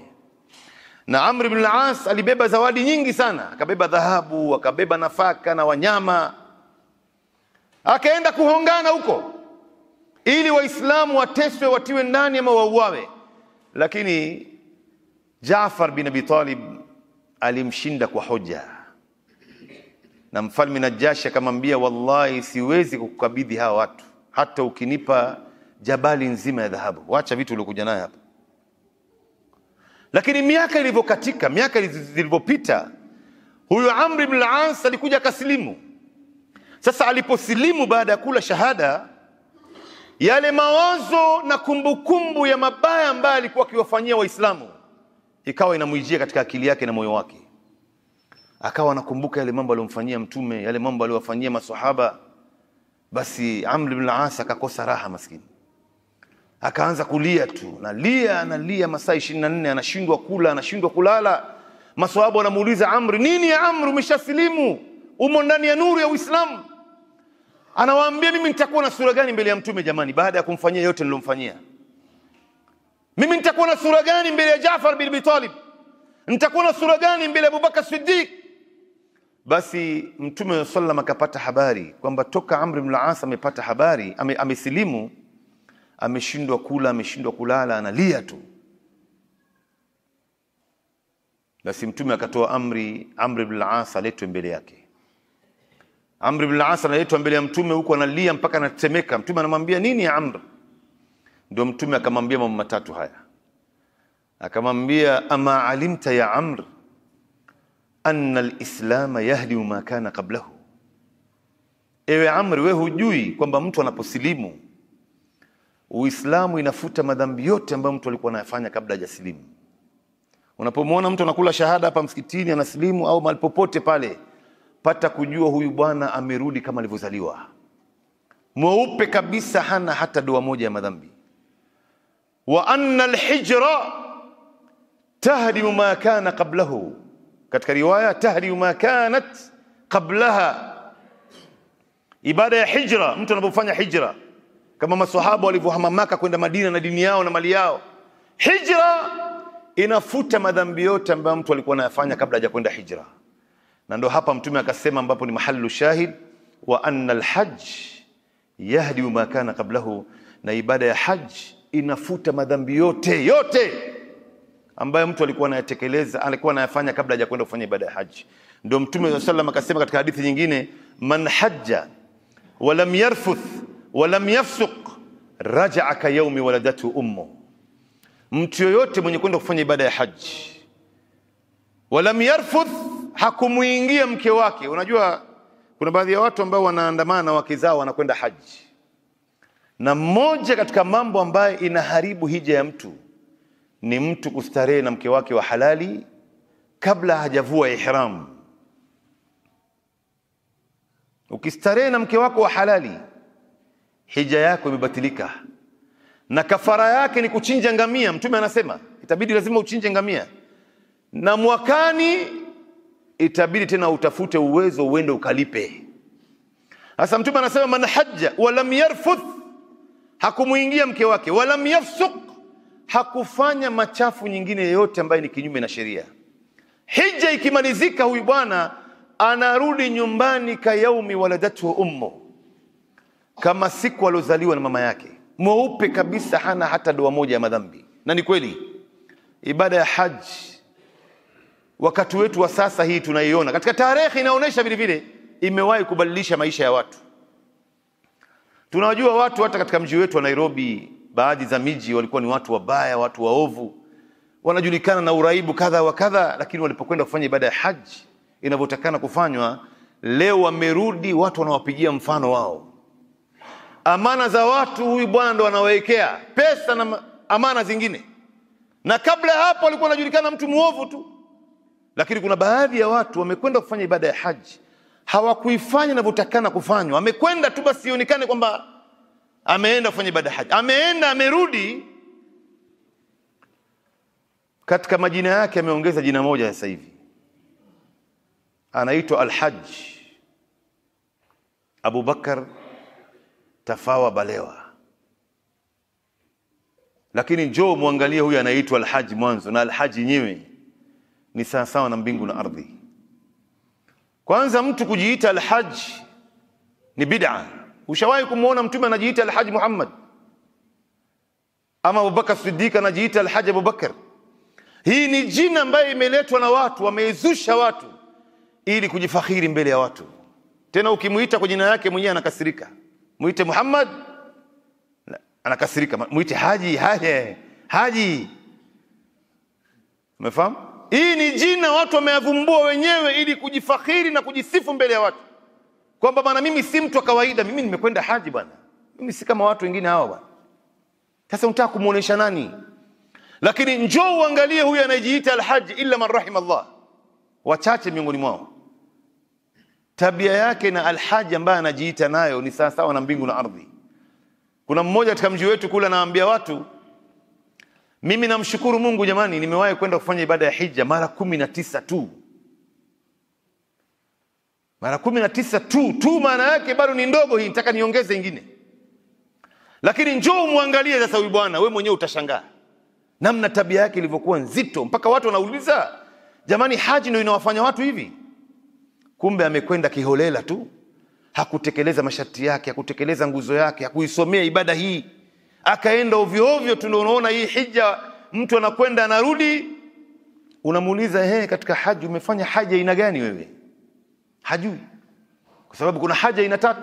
Na Amr ibn al-As alibeba zawadi nyingi sana, akabeba dhahabu, akabeba nafaka na wanyama, akaenda kuhongana huko ili Waislamu wateswe, watiwe ndani ama wauawe. Lakini Jaafar bin Abi Talib alimshinda kwa hoja, na mfalme Najashi akamwambia, wallahi siwezi kukukabidhi hawa watu hata ukinipa jabali nzima ya dhahabu, wacha vitu uliokuja nayo hapa. Lakini miaka ilivyokatika, miaka zilivyopita, huyu Amr ibn al-As alikuja akasilimu. Sasa aliposilimu baada ya kula shahada, yale mawazo na kumbukumbu ya mabaya ambayo alikuwa akiwafanyia Waislamu ikawa inamwijia katika akili yake na moyo wake. Akawa anakumbuka yale mambo aliyomfanyia Mtume, yale mambo aliyowafanyia maswahaba. Basi Amr ibn al-As akakosa raha maskini, akaanza kulia tu, analia masaa 24, anashindwa kula, anashindwa kulala. Maswahaba wanamuuliza Amr, nini ya Amr, umeshasilimu, umo ndani ya nuru ya Uislamu? Anawaambia, mimi nitakuwa na sura gani mbele ya Mtume jamani, baada ya kumfanyia yote nilomfanyia? Mimi nitakuwa na sura gani mbele ya Jaafar bin Abi Talib? Nitakuwa na sura gani mbele ya Abubakar Siddiq? Basi Mtume sallam akapata habari kwamba toka Amr ibn al-As amepata habari, amesilimu, ameshindwa kula, ameshindwa kulala, analia tu. Basi Mtume akatoa amri, Amr ibn al-As aletwe mbele yake. Amr ibn al-As analetwa mbele ya Mtume, huko analia mpaka anatemeka. Mtume anamwambia, nini ya Amr? Ndio Mtume akamwambia mambo matatu haya. Akamwambia, ama alimta ya Amr anna al-islam yahdi ma kana qablahu? Ewe Amr, wewe hujui kwamba mtu anaposilimu Uislamu inafuta madhambi yote ambayo mtu alikuwa anayafanya kabla hajasilimu? Unapomwona mtu anakula shahada hapa msikitini anasilimu au mahali popote pale, pata kujua huyu bwana amerudi kama alivyozaliwa, mweupe kabisa, hana hata doa moja ya madhambi. Wa anna al-hijra tahdi ma kana qablahu, katika riwaya tahdi ma kanat qablaha. Ibada ya hijra, mtu anapofanya hijra kama maswahaba walivyohama Maka kwenda Madina na dini yao na mali yao, hijra inafuta madhambi yote ambayo mtu alikuwa anayafanya kabla hajakwenda hijra. Na ndo hapa Mtume akasema, ambapo ni mahallu shahid, wa anna al-hajj yahdi ma kana qablahu, na ibada ya hajj inafuta madhambi yote ambayo mtu alikuwa anayatekeleza, alikuwa anayafanya kabla hajakwenda kufanya ibada ya haji. Ndio Mtume sallam akasema katika hadithi nyingine, man hajja wa lam yarfuth wa lam yafsuq raja'a ka yawmi waladatu ummu. Mtu yoyote mwenye kwenda kufanya ibada ya haji wa lam yarfuth, hakumuingia mke wake. Unajua kuna baadhi ya watu ambao wanaandamana na wake zao wanakwenda haji, na mmoja katika mambo ambayo inaharibu hija ya mtu ni mtu kustarehe na mke wake wa halali kabla hajavua ihram. Ukistarehe na mke wako wa halali, hija yako imebatilika, na kafara yake ni kuchinja ngamia. Mtume anasema itabidi lazima uchinje ngamia, na mwakani itabidi tena utafute uwezo uende ukalipe. Sasa Mtume anasema man hajja wa lam yarfuth, hakumuingia mke wake, wa lam yafsuq, hakufanya machafu nyingine yote ambayo ni kinyume na sheria. Hija ikimalizika, huyu bwana anarudi nyumbani ka yaumi waladatu ummu, kama siku alozaliwa na mama yake, mweupe kabisa, hana hata doa moja ya madhambi. Na ni kweli ibada ya haji wakati wetu wa sasa hii tunaiona katika tarehe, inaonyesha vile vile imewahi kubadilisha maisha ya watu. Tunajua watu hata katika mji wetu wa Nairobi, baadhi za miji walikuwa ni watu wabaya, watu waovu, wanajulikana na uraibu kadha wa kadha, lakini walipokwenda kufanya ibada ya haji inavyotakana kufanywa, leo wamerudi, watu wanawapigia mfano wao. Amana za watu huyu bwana ndo anawawekea pesa na amana zingine, na kabla hapo alikuwa anajulikana mtu muovu tu. Lakini kuna baadhi ya watu wamekwenda kufanya ibada ya haji, hawakuifanya inavyotakana kufanywa. Amekwenda tu basi ionekane kwamba ameenda kufanya ibada ya haji, ameenda amerudi. Katika majina yake ameongeza jina moja sasa hivi, anaitwa Al-Hajj Abubakar Tafawa Balewa. Lakini njoo muangalie huyu anaitwa Al-Hajj mwanzo, na Al-Hajj yenyewe ni sawa na mbingu na ardhi. Kwanza mtu kujiita Al-Hajj ni bid'a. Ushawahi kumuona mtume anajiita Al-Hajj Muhammad ama Abubakar Siddiq anajiita Al-Hajj Abubakar? Hii ni jina ambayo imeletwa na watu, wameizusha watu ili kujifakhiri mbele ya watu. Tena ukimuita kwa jina yake mwenyewe anakasirika. Muite Muhammad anakasirika, muite Haji. Umefahamu? Hii ni jina watu wameyavumbua wenyewe ili kujifakhiri na kujisifu mbele ya watu, kwamba bwana mimi si mtu wa kawaida, mimi nimekwenda haji bwana, mimi si kama watu wengine hawa bwana. Sasa unataka kumuonesha nani? Lakini njoo uangalie huyu anajiita Al-Hajj, illa man rahim Allah, wachache miongoni mwao tabia yake na Al-Hajj ambaye anajiita nayo ni sawa na mbingu na ardhi. Kuna mmoja katika mji wetu kule anaambia watu, mimi namshukuru Mungu jamani, nimewahi kwenda kufanya ibada ya hija mara 19 tu. Mara 19 tu, maana yake bado ni ndogo hii, nataka niongeze nyingine. Lakini njoo muangalie sasa huyu bwana, wewe mwenyewe utashangaa namna tabia yake ilivyokuwa nzito, mpaka watu wanauliza, jamani haji ndio inawafanya watu hivi? Kumbe amekwenda kiholela tu, hakutekeleza masharti yake, hakutekeleza nguzo yake, hakuisomea ibada hii, akaenda ovyo ovyo. Tunaona hii hija, mtu anakwenda anarudi, unamuuliza katika haji umefanya haja aina gani wewe? Hajui. Kwa sababu kuna haja aina 3.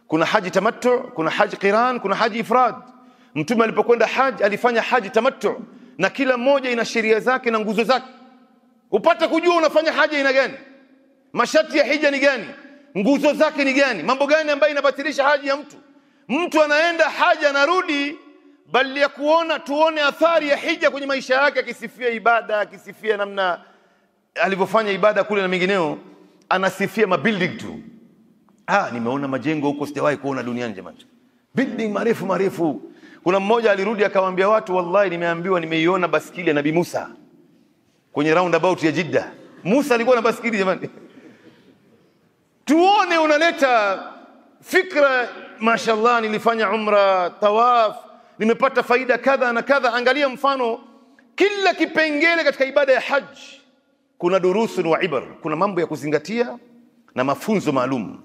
Kuna haji tamattu, kuna haji qiran, kuna haji ifrad. Mtume alipokwenda haji alifanya haji tamattu, na kila moja ina sheria zake na nguzo zake. Upate kujua unafanya haja aina gani, masharti ya hija ni gani, nguzo zake ni gani, mambo gani ambayo inabatilisha haji ya mtu. Mtu anaenda haja anarudi, bali ya tuone athari ya hija kwenye maisha yake, akisifia ibada, akisifia namna alivyofanya ibada kule na mengineo, anasifia mabuilding tu. Nimeona majengo huko sijawahi kuona duniani jamani, building marefu. Kuna mmoja alirudi akawaambia watu, wallahi nimeambiwa nimeiona basikili ya Nabii Musa kwenye roundabout ya Jeddah. Musa alikuwa na basikili jamani. Tuone unaleta fikra, mashallah nilifanya umra, tawaf, nimepata faida kadha na kadha. Angalia mfano, kila kipengele katika ibada ya haji kuna durusun wa ibar, kuna mambo ya kuzingatia na mafunzo maalum.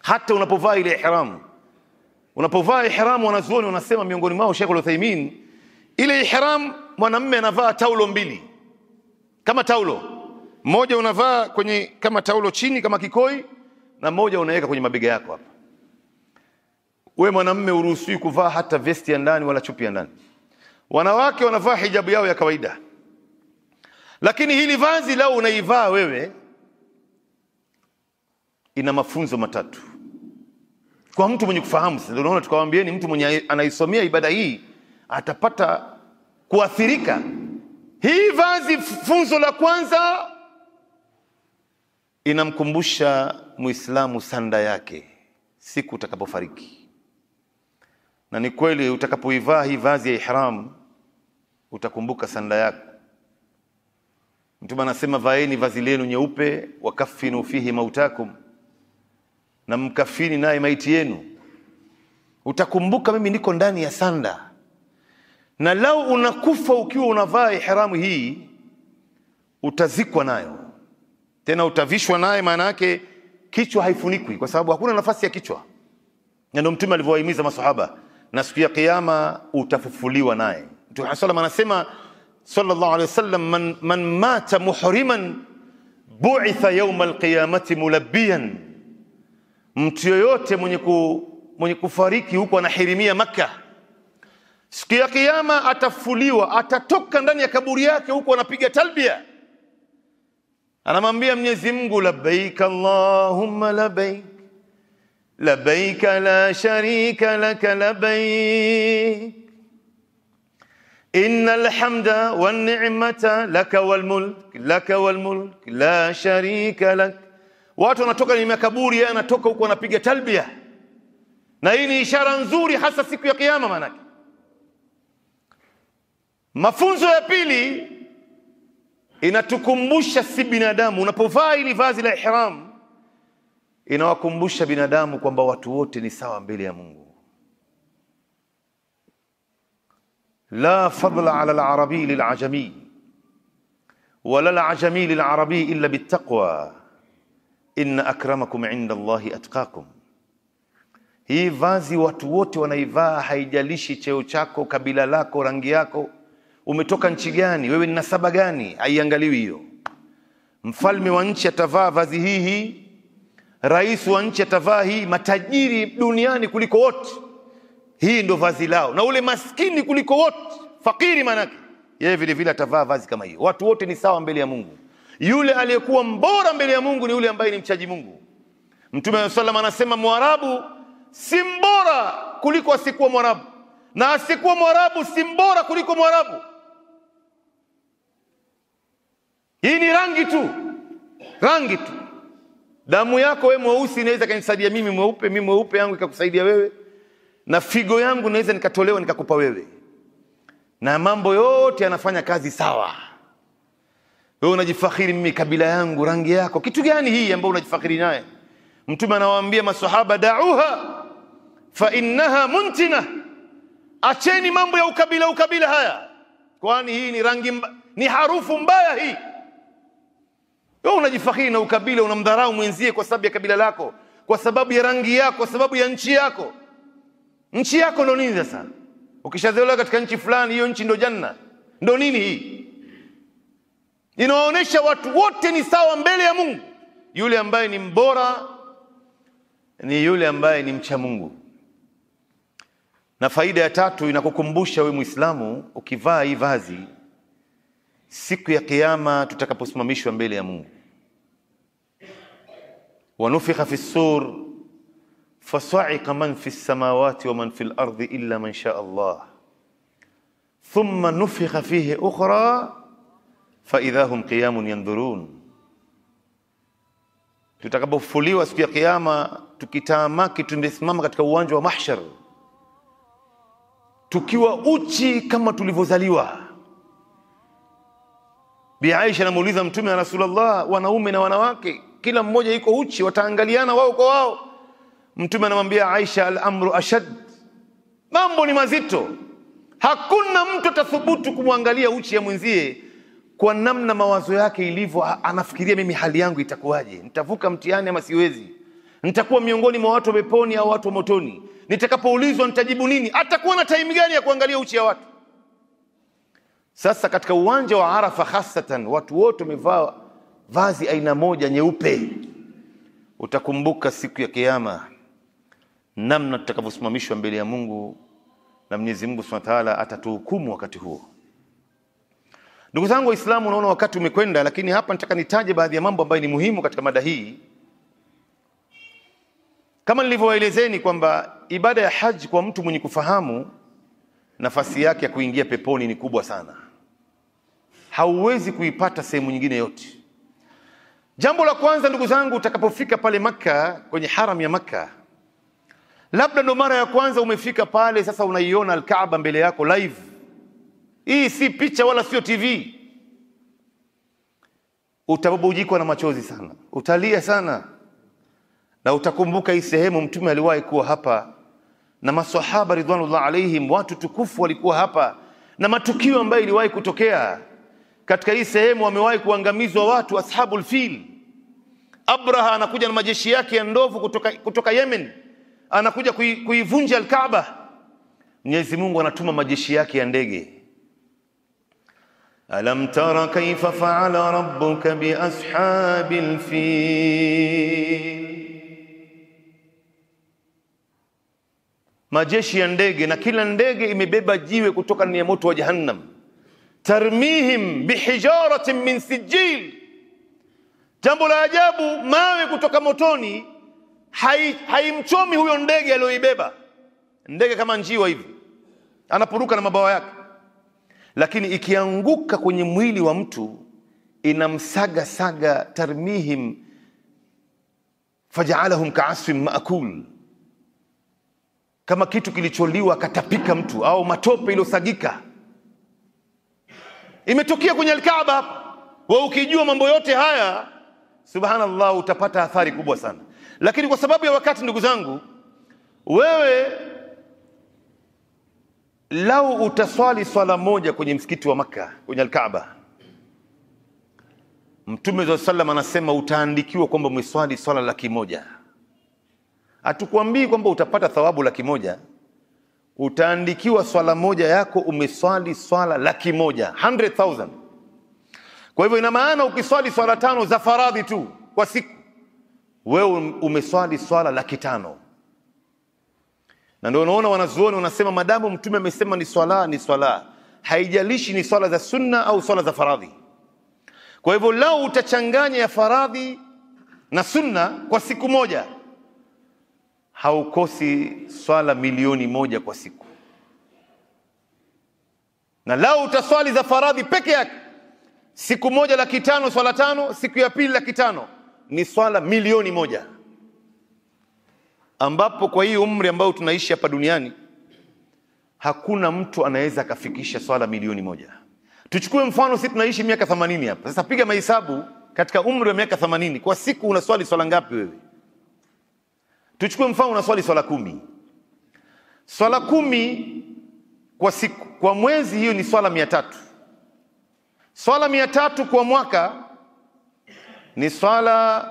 Hata unapovaa ile ihram, wanazuoni wanasema miongoni mwao Sheikh Al-Uthaymeen, ile ihram mwanamume anavaa taulo 2 kama taulo moja, unavaa kwenye kama taulo chini kama kikoi, na moja unaweka kwenye mabega yako hapa. Wewe mwanamume uruhusiwi kuvaa hata vesti ya ndani wala chupi ya ndani. Wanawake wanavaa hijabu yao ya kawaida, lakini hili vazi lao unaivaa wewe ina mafunzo 3 kwa mtu mwenye kufahamu. Sasa unaona, tukawaambieni mtu mwenye anaisomea ibada hii atapata kuathirika. Hii vazi, funzo la kwanza, inamkumbusha Muislamu sanda yake siku utakapofariki. Na ni kweli utakapoivaa hii vazi ya ihram utakumbuka sanda yako. Mtume anasema, vaeni vazi lenu nyeupe, wakafinu fihi mautakum, na mkafini naye maiti yenu. Utakumbuka mimi niko ndani ya sanda. Na lau unakufa ukiwa unavaa ihramu hii, utazikwa nayo, tena utavishwa naye. Maana yake kichwa haifunikwi, kwa sababu hakuna nafasi ya kichwa. Na ndio Mtume alivyowahimiza maswahaba, na siku ya kiyama utafufuliwa naye. Mtume sallam anasema sallallahu alayhi wasallam, man mata muhriman bu'itha yawm alqiyamati mulabbiyan, mtu yoyote mwenye kufariki huko anahirimia Makkah, siku ya kiyama atafuliwa, atatoka ndani ya kaburi yake huko anapiga talbia, anamwambia Mwenyezi Mungu, labbaik allahumma labbaik labbaik la sharika lak labbaik innal hamda wan ni'mata laka wal mulk la sharika lak. Watu wanatoka kwenye makaburi, yeye anatoka huko anapiga talbia, na hii ni ishara nzuri hasa siku ya kiyama. Maana mafunzo ya pili inatukumbusha si binadamu, unapovaa ili vazi la ihram inawakumbusha binadamu kwamba watu wote ni sawa mbele ya Mungu. La fadla ala al-arabi lil-ajami wala al-ajami lil-arabi illa bit-taqwa inna akramakum inda Allahi atqakum. Hii vazi watu wote wanaivaa, haijalishi cheo chako, kabila lako, rangi yako, umetoka nchi gani, wewe ni nasaba gani, haiangaliwi hiyo. Mfalme wa nchi atavaa vazi hii, rais wa nchi atavaa hii, matajiri duniani kuliko wote hii ndo vazi lao, na ule maskini kuliko wote, fakiri manake, yeye vile vile atavaa vazi kama hiyo. Watu wote ni sawa mbele ya Mungu. Yule aliyekuwa mbora mbele ya Mungu ni yule ambaye ni mchaji Mungu. Mtume sallam anasema Mwarabu si mbora kuliko asiyekuwa Mwarabu, na asiyekuwa Mwarabu si mbora kuliko Mwarabu. Hii ni rangi tu. Damu yako wewe mweusi inaweza kanisaidia mimi mweupe, mimi mweupe yangu ikakusaidia wewe, na figo yangu naweza nikatolewa nikakupa wewe, na mambo yote yanafanya kazi sawa. Wewe unajifakhiri, mimi kabila yangu, rangi yako, kitu gani hii ambayo unajifakhiri naye? Mtume anawaambia maswahaba, da'uha fa innaha muntina, acheni mambo ya ukabila haya, kwani hii ni rangi ni harufu mbaya hii. Wewe unajifakhiri na ukabila, unamdharau mwenzie kwa sababu ya kabila lako, kwa sababu ya rangi yako, kwa sababu ya nchi yako. Nchi yako ndo nini sasa? Ukishazaliwa katika nchi fulani, hiyo nchi ndo janna, ndo nini hii? Inaonyesha watu wote ni sawa mbele ya Mungu. Yule ambaye ni mbora ni yule ambaye ni mcha Mungu. Na faida ya tatu inakukumbusha wewe Muislamu, ukivaa hii vazi, siku ya kiyama tutakaposimamishwa mbele ya Mungu, wanufikha fi sur fasa'iqa man fi samawati wa man fi al-ardi illa man sha Allah thumma nufikha fihi ukhra fa idha hum qiyamun yanzurun. Tutakapofufuliwa siku ya kiyama, tukitamaki tundesimama katika uwanja wa mahshar tukiwa uchi kama tulivyozaliwa. Bi Aisha anamuuliza Mtume, Rasulullah, wanaume na wanawake kila mmoja yuko uchi, wataangaliana wao kwa wao. Mtume anamwambia Aisha, al-amru ashad, mambo ni mazito. Hakuna mtu atathubutu kumwangalia uchi ya mwenzie kwa namna mawazo yake ilivyo, anafikiria mimi hali yangu itakuwaje, nitavuka mtihani ama siwezi, nitakuwa miongoni mwa watu wa peponi au watu wa motoni, nitakapoulizwa nitajibu nini, atakuwa na time gani ya kuangalia uchi ya watu? Sasa katika uwanja wa Arafa hasatan, watu wote wamevaa vazi aina moja nyeupe. Utakumbuka siku ya kiyama namna tutakavyosimamishwa mbele ya Mungu, na Mwenyezi Mungu Subhanahu wa Ta'ala atatuhukumu wakati huo. Ndugu zangu Waislamu, naona wakati umekwenda, lakini hapa nataka nitaje baadhi ya mambo ambayo ni muhimu katika mada hii. Kama nilivyowaelezeni kwamba ibada ya haji kwa mtu mwenye kufahamu, nafasi yake ya kuingia peponi ni kubwa sana, hauwezi kuipata sehemu nyingine yote. Jambo la kwanza ndugu zangu, utakapofika pale Makka, kwenye haram ya Makka, labda ndo mara ya kwanza umefika pale, sasa unaiona al-Kaaba mbele yako live. Hii si picha wala sio TV. Utabubujikwa na machozi sana, utalia sana, na utakumbuka hii sehemu Mtume aliwahi kuwa hapa, na maswahaba ridwanullah alaihim, watu tukufu walikuwa hapa, na matukio ambayo iliwahi kutokea katika hii sehemu. Wamewahi kuangamizwa watu, ashabul fil. Abraha anakuja na majeshi yake ya ndovu kutoka Yemen, anakuja kuivunja al-Kaaba. Mwenyezi Mungu anatuma majeshi yake ya ndege, alam tara kaifa fa'ala rabbuka bi ashabil fil. Majeshi ya ndege, na kila ndege imebeba jiwe kutoka ndani ya moto wa jahannam. Tarmihim bihijaratin min sijil. Jambo la ajabu, mawe kutoka motoni haimchomi huyo ndege aliyoibeba. Ndege kama njiwa hivi, anapuruka na mabawa yake, lakini ikianguka kwenye mwili wa mtu inamsaga saga. Tarmihim faj'alahum ka'asfin ma'kul, kama kitu kilicholiwa katapika mtu, au matope iliyosagika. Imetokea kwenye Al-Kaaba hapa. Wewe ukijua mambo yote haya, subhanallah, utapata athari kubwa sana. Lakini kwa sababu ya wakati, ndugu zangu, wewe lau utaswali swala moja kwenye msikiti wa Makka, kwenye Al-Kaaba, Mtume sallallahu alaihi wasallam anasema utaandikiwa kwamba umeswali swala 100,000. Hatukwambii kwamba utapata thawabu 100,000. Utaandikiwa swala moja yako umeswali swala 100,000, 100,000. Kwa hivyo ina maana ukiswali swala 5 za faradhi tu kwa siku, wewe umeswali swala 500,000. Na ndio unaona wanazuoni wanasema madamu Mtume amesema ni swala, haijalishi ni swala za sunna au swala za faradhi. Kwa hivyo lau utachanganya ya faradhi na sunna kwa siku moja, haukosi swala 1,000,000 kwa siku. Na lau utaswali za faradhi peke yake, siku moja 500,000 swala 5, siku ya pili 500,000, ni swala 1,000,000. Ambapo kwa hii umri ambao tunaishi hapa duniani, hakuna mtu anaweza akafikisha swala 1,000,000. Tuchukue mfano, sisi tunaishi miaka 80 hapa. Sasa piga mahesabu, katika umri wa miaka 80, kwa siku unaswali swala ngapi wewe? Tuchukue mfano unaswali swala 10. Swala 10 kwa siku, kwa mwezi hiyo ni swala 300. Swala 300 kwa mwaka ni swala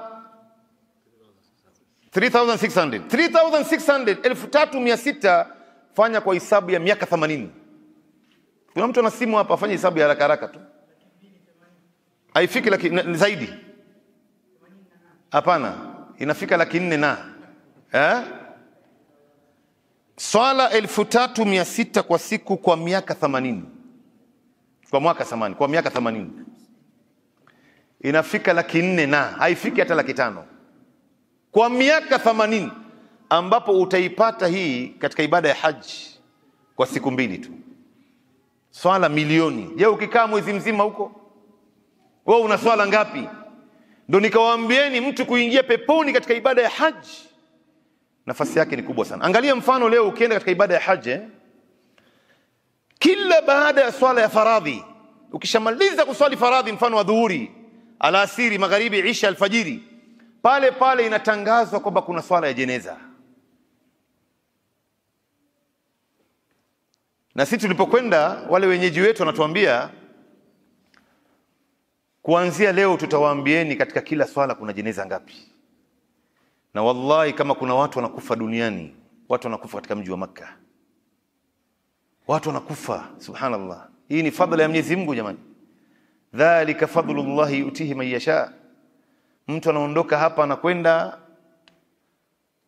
3,600. 3,600, 3,600, fanya kwa hisabu ya miaka 80. Kuna mtu ana simu hapa, afanye hisabu ya haraka haraka tu. Haifiki zaidi. Hapana, inafika 400,000 na. Swala 3,600 kwa siku kwa miaka 80. Kwa mwaka samani, kwa miaka 80. Inafika 400,000 na, haifiki hata 500,000. Kwa miaka 80, ambapo utaipata hii katika ibada ya haji kwa siku 2 tu. Swala 1,000,000. Je, ukikaa mwezi mzima huko, wewe una swala ngapi? Ndio nikawaambieni mtu kuingia peponi katika ibada ya haji, nafasi yake ni kubwa sana. Angalia mfano leo ukienda katika ibada ya haji, kila baada ya swala ya faradhi, ukishamaliza kuswali faradhi, mfano wa dhuhuri, alasiri, magharibi, isha, alfajiri, pale pale inatangazwa kwamba kuna swala ya jeneza. Na sisi tulipokwenda, wale wenyeji wetu wanatuambia kuanzia leo tutawaambieni katika kila swala kuna jeneza ngapi. Na wallahi kama kuna watu wanakufa duniani, watu wanakufa katika mji wa Makka. Watu wanakufa, subhanallah. Hii ni fadhila ya Mwenyezi Mungu jamani. Dhalika fadlullahi yutihi man yasha. Mtu anaondoka hapa anakwenda,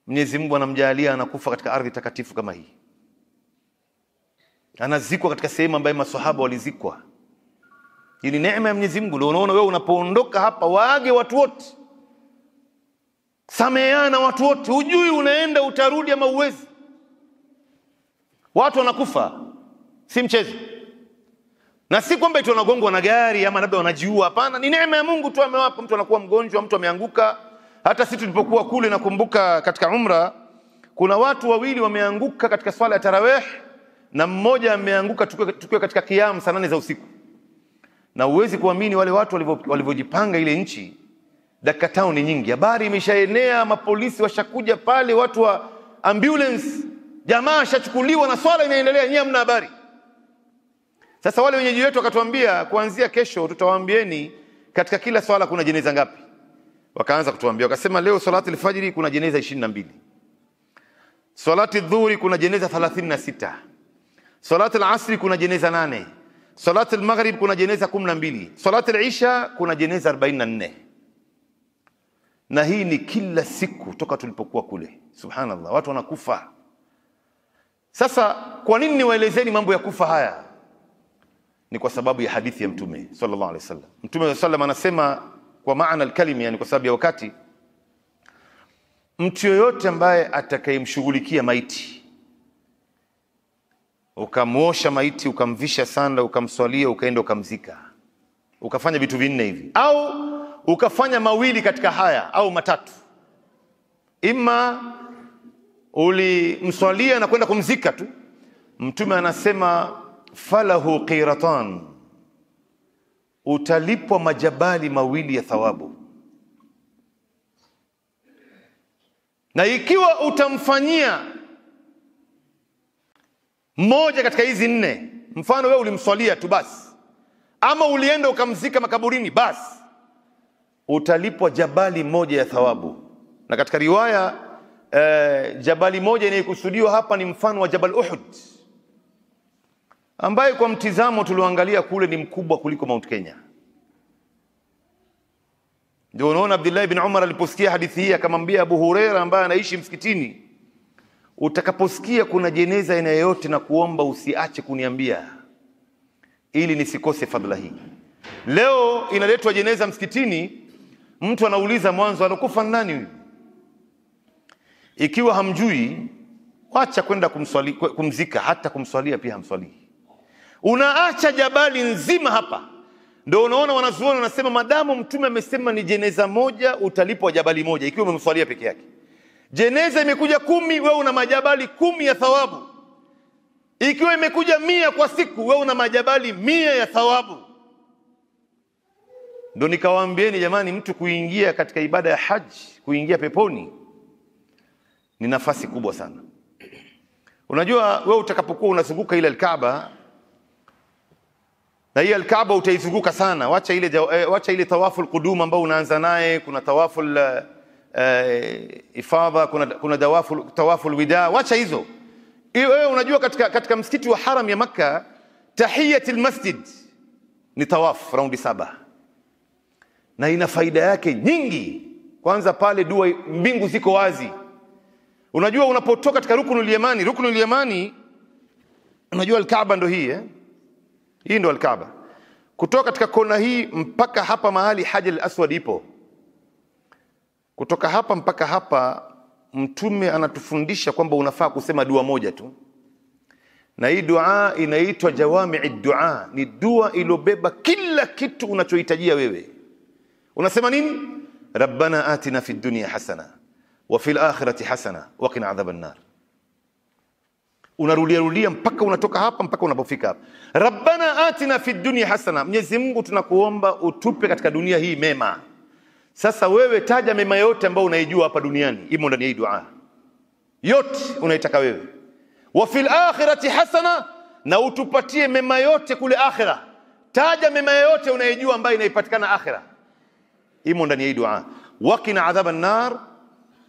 Mwenyezi Mungu anamjalia anakufa katika ardhi takatifu kama hii. Anazikwa katika sehemu ambayo maswahaba walizikwa. Hii ni neema ya Mwenyezi Mungu. Ndio unaona wewe unapoondoka hapa, waage watu wote, sameheana watu wote, hujui unaenda utarudi ama uwezi. Watu wanakufa, si mchezo. Na si kwamba eti wanagongwa na gari ama labda wanajiua, hapana. Ni neema ya Mungu tu amewapa. Mtu anakuwa mgonjwa, mtu ameanguka. Hata sisi tulipokuwa kule, nakumbuka katika umra, kuna watu 2 wameanguka katika swala ya tarawih, na mmoja ameanguka tukiwa katika qiyam saa 8 za usiku. Na uwezi kuamini wale watu walivyojipanga ile nchi. Dakika 5 ni nyingi, habari imeshaenea, mapolisi washakuja pale, watu wa ambulance, jamaa shachukuliwa na swala inaendelea, nyinyi hamna habari. Sasa wale wenyeji wetu wakatuambia kuanzia kesho tutawaambieni katika kila swala kuna jeneza ngapi. Wakaanza kutuambia, wakasema leo salati al-fajr kuna jeneza 22. Salati dhuhuri kuna jeneza 36. Salati al-asri kuna jeneza 8. Salati al-maghrib kuna jeneza 12. Salati al-isha kuna jeneza 44. Na hii ni kila siku toka tulipokuwa kule. Subhanallah, watu wanakufa. Sasa kwa nini niwaelezeni mambo ya kufa haya? Ni kwa sababu ya hadithi ya Mtume sallallahu alaihi wasallam. Mtume sallallahu anasema kwa maana al-kalima, yani kwa sababu ya wakati, mtu yoyote ambaye atakayemshughulikia maiti, ukamwosha maiti, ukamvisha sanda, ukamswalia, ukaenda ukamzika, ukafanya vitu vinne hivi, au ukafanya mawili katika haya au matatu, ima ulimswalia na kwenda kumzika tu, Mtume anasema falahu qiratan, utalipwa majabali mawili ya thawabu. Na ikiwa utamfanyia mmoja katika hizi nne, mfano wewe ulimswalia tu basi, ama ulienda ukamzika makaburini basi, utalipwa jabali moja ya thawabu. Na katika riwaya jabali moja inayokusudiwa hapa ni mfano wa Jabal Uhud, ambaye kwa mtizamo tulioangalia kule ni mkubwa kuliko Mount Kenya. Ndio unaona Abdullah ibn Umar aliposikia hadithi hii akamwambia Abu Huraira ambaye anaishi msikitini, utakaposikia kuna jeneza aina yoyote na kuomba usiache kuniambia ili nisikose fadhila hii. Leo inaletwa jeneza msikitini, mtu anauliza mwanzo anakufa nani huyu? Ikiwa hamjui, acha kwenda kumzika, hata kumswalia pia hamswalii. Unaacha jabali nzima hapa. Ndio unaona wanazuoni wanasema madamu Mtume amesema ni jeneza moja utalipwa jabali moja ikiwa umemswalia peke yake. Jeneza imekuja 10, wewe una majabali 10 ya thawabu. Ikiwa imekuja 100 kwa siku, wewe una majabali 100 ya thawabu. Ndio nikawaambieni jamani, mtu kuingia katika ibada ya haji, kuingia peponi ni nafasi kubwa sana. Unajua wewe utakapokuwa unazunguka ile al-Kaaba, na hii al-Kaaba utaizunguka sana, wacha ile tawafu al-qudum ambao unaanza naye, kuna tawafu ifadha, kuna tawafu al-wida, wacha hizo. Wewe unajua katika msikiti wa haram ya Makkah, tahiyatul masjid ni tawafu raundi 7. Na ina faida yake nyingi. Kwanza pale dua, mbingu ziko wazi. Unajua unapotoka katika rukunul yamani, unajua al-Kaaba ndo hii hii ndo al-Kaaba. Kutoka katika kona hii mpaka hapa mahali Hajar al-Aswad ipo, kutoka hapa mpaka hapa, Mtume anatufundisha kwamba unafaa kusema dua moja tu. Na hii dua inaitwa jawami'id dua, ni dua ilobeba kila kitu unachohitajia wewe. Unasema nini? Rabbana atina fid dunya hasana wa fil akhirati hasana wa qina adhaban nar. Unarudia mpaka unatoka hapa mpaka unapofika hapa. Rabbana atina fid dunya hasana, Mwenyezi Mungu tunakuomba utupe katika dunia hii mema. Sasa wewe taja mema yote ambayo unaijua hapa duniani, imo ndani ya hii dua. Yote unaitaka wewe. Wa fil akhirati hasana, na utupatie mema yote kule akhira. Taja mema yote unaijua ambayo inaipatikana akhira, imo ndani ya hii dua. Wa qina adhaban nar,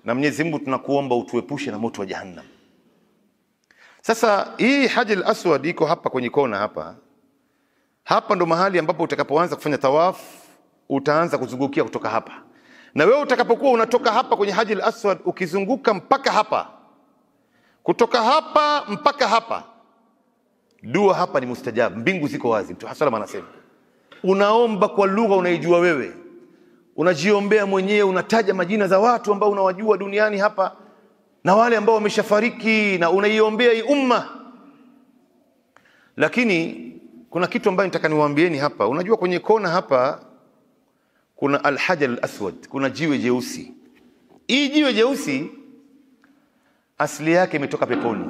na Mwenyezi Mungu tunakuomba utuepushe na moto wa jahannam. Sasa hii Hajar al-Aswad iko hapa kwenye kona hapa. Hapa ndo mahali ambapo utakapoanza kufanya tawaf, utaanza kuzungukia kutoka hapa. Na wewe utakapokuwa unatoka hapa kwenye Hajar al-Aswad ukizunguka mpaka hapa, kutoka hapa mpaka hapa, dua hapa ni mustajab, mbingu ziko wazi. Mtume sallallahu alayhi wasallam anasema unaomba kwa lugha unaijua wewe, unajiombea mwenyewe, unataja majina za watu ambao unawajua duniani hapa na wale ambao wameshafariki, na unaiombea hii umma. Lakini kuna kitu ambacho nataka niwaambieni hapa. Unajua kwenye kona hapa kuna al-Hajar al-Aswad, kuna jiwe jeusi. Hii jiwe jeusi asili yake imetoka peponi.